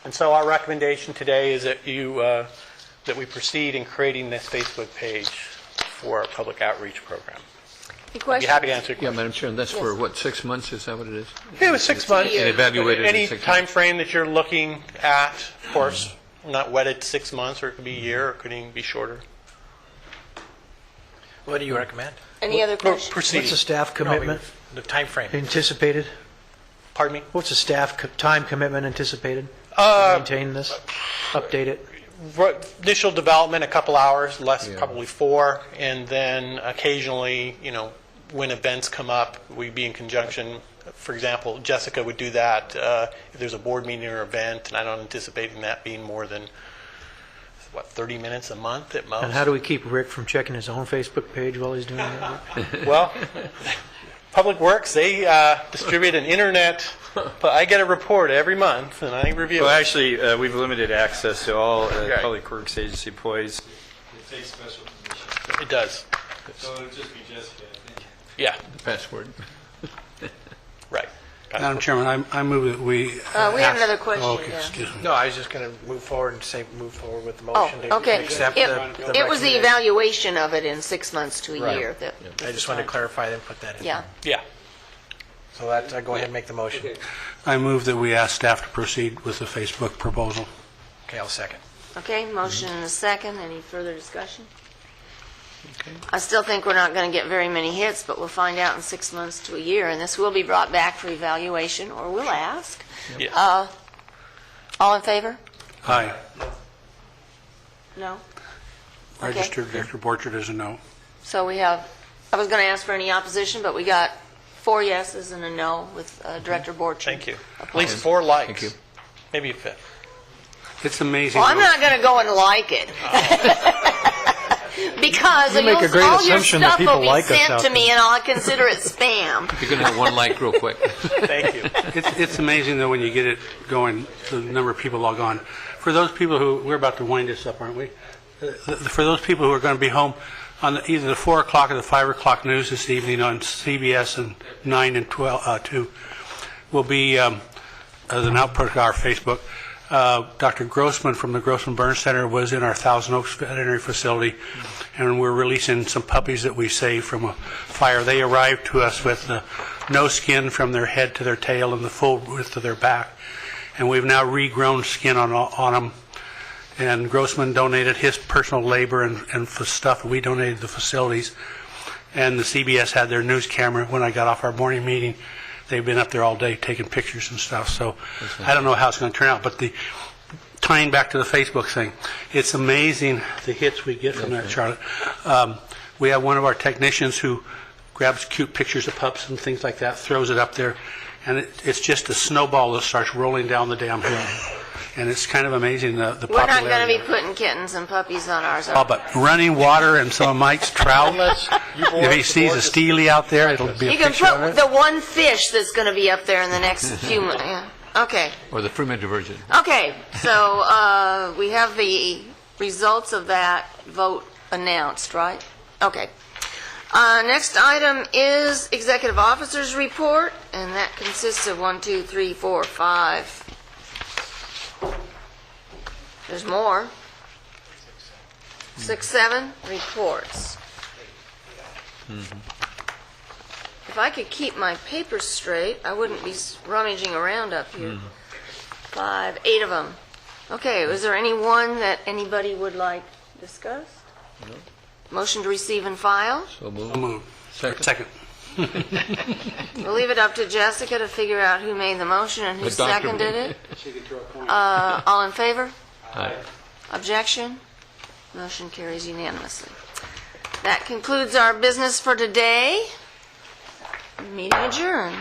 Speaker 13: And so our recommendation today is that that we proceed in creating this Facebook page for our public outreach program. I'd be happy to answer your
Speaker 3: Yeah,
Speaker 13: questions.
Speaker 3: Madam Chair, and that's for what, 6 months? Is that what it is?
Speaker 13: It was 6 months.
Speaker 3: And evaluated in
Speaker 13: Any
Speaker 3: 6
Speaker 13: time
Speaker 3: months.
Speaker 13: frame that you're looking at, of course, not wedded to 6 months, or it could be a year, or it could even be shorter.
Speaker 8: What do you recommend?
Speaker 12: Any other questions?
Speaker 13: Proceed.
Speaker 8: What's the staff commitment
Speaker 13: The time frame.
Speaker 8: anticipated?
Speaker 13: Pardon me?
Speaker 8: What's the staff time commitment anticipated? To maintain this, update it?
Speaker 13: Initial development, a couple hours, less
Speaker 3: Yeah.
Speaker 13: probably 4, and then occasionally, when events come up, we'd be in conjunction. For example, Jessica would do that if there's a board meeting or event, and I'm not anticipating that being more than, 30 minutes a month at most.
Speaker 8: And how do we keep Rick from checking his own Facebook page while he's doing that?
Speaker 13: Well, Public Works, they distribute an internet, but I get a report every month, and I review
Speaker 4: Well,
Speaker 13: it.
Speaker 4: actually, we've limited access to all
Speaker 13: Right.
Speaker 4: Public Works agency employees.
Speaker 20: It takes special permission.
Speaker 13: It does.
Speaker 20: So it'll just be Jessica, I think.
Speaker 13: Yeah,
Speaker 3: The password.
Speaker 13: right.
Speaker 9: Madam Chairman, I move that we...
Speaker 12: We have another question,
Speaker 9: Oh, okay,
Speaker 12: yeah.
Speaker 9: excuse me.
Speaker 13: No, I was just going to move forward and say move forward with the motion to
Speaker 12: Okay.
Speaker 13: accept
Speaker 12: It
Speaker 13: the
Speaker 12: it was the
Speaker 13: recommendation.
Speaker 12: evaluation of it in 6 months to a
Speaker 13: Right.
Speaker 12: year. That
Speaker 13: I just wanted to clarify and put that in.
Speaker 12: Yeah.
Speaker 13: Yeah. So that, go ahead and make the motion.
Speaker 9: I move that we ask staff to proceed with the Facebook proposal.
Speaker 13: Okay, I'll second.
Speaker 12: Okay, motion and a second. Any further discussion? I still think we're not going to get very many hits, but we'll find out in 6 months to a year, and this will be brought back for evaluation, or we'll ask.
Speaker 13: Yes.
Speaker 12: All in favor?
Speaker 9: Aye.
Speaker 12: No? Okay.
Speaker 9: Registered Director Borchard is a no.
Speaker 12: So we have, I was going to ask for any opposition, but we got 4 yeses and a no with Director Borchard.
Speaker 13: Thank you. At least 4 likes.
Speaker 3: Thank you.
Speaker 13: Maybe a 5th.
Speaker 9: It's amazing.
Speaker 12: Well, I'm not going to go and like it. Because
Speaker 8: You make a great
Speaker 12: all your
Speaker 8: assumption that
Speaker 12: stuff
Speaker 8: people
Speaker 12: will be
Speaker 8: like us
Speaker 12: sent
Speaker 8: out
Speaker 12: to me,
Speaker 8: there.
Speaker 12: and I'll consider it spam.
Speaker 3: You're going to have one like real quick.
Speaker 13: Thank you.
Speaker 9: It's amazing, though, when you get it going, the number of people log on. For those people who, we're about to wind this up, aren't we? For those people who are going to be home on either the 4 o'clock or the 5 o'clock news this evening on CBS and 9 and 2 will be, as an output of our Facebook, Dr. Grossman from the Grossman Burn Center was in our Thousand Oaks veterinary facility, and we're releasing some puppies that we saved from a fire. They arrived to us with no skin from their head to their tail and the full width of their back, and we've now regrown skin on them. And Grossman donated his personal labor and stuff, and we donated the facilities. And the CBS had their news camera when I got off our morning meeting. They've been up there all day taking pictures and stuff, so I don't know how it's going to turn out. But tying back to the Facebook thing, it's amazing the hits we get from that, Charlotte. We have one of our technicians who grabs cute pictures of pups and things like that, throws it up there, and it's just a snowball that starts rolling down the damn hill. And it's kind of amazing the
Speaker 12: We're not
Speaker 9: popularity.
Speaker 12: going to be putting kittens and puppies on ours.
Speaker 9: Oh, but running water and some of Mike's trout, if he sees a steely out there, it'll be a
Speaker 12: You can
Speaker 9: picture of
Speaker 12: put
Speaker 9: it.
Speaker 12: the one fish that's going to be up there in the next few months. Yeah. Okay.
Speaker 3: Or the Freeman diversion.
Speaker 12: Okay, so we have the results of that vote announced, right? Okay. Next item is Executive Officers Report, and that consists of 1, 2, 3, 4, 5. There's more. 6, 7 reports. If I could keep my papers straight, I wouldn't be rummaging around up here. 5, 8 of them. Okay, is there any one that anybody would like discussed?
Speaker 3: No.
Speaker 12: Motion to receive and file?
Speaker 3: So moved.
Speaker 9: So moved. Second.
Speaker 12: We'll leave it up to Jessica to figure out who made the motion and who
Speaker 3: The doctor
Speaker 12: seconded
Speaker 3: made
Speaker 12: it. All in favor?
Speaker 3: Aye.
Speaker 12: Objection? Motion carries unanimously. That concludes our business for today. Meeting adjourned.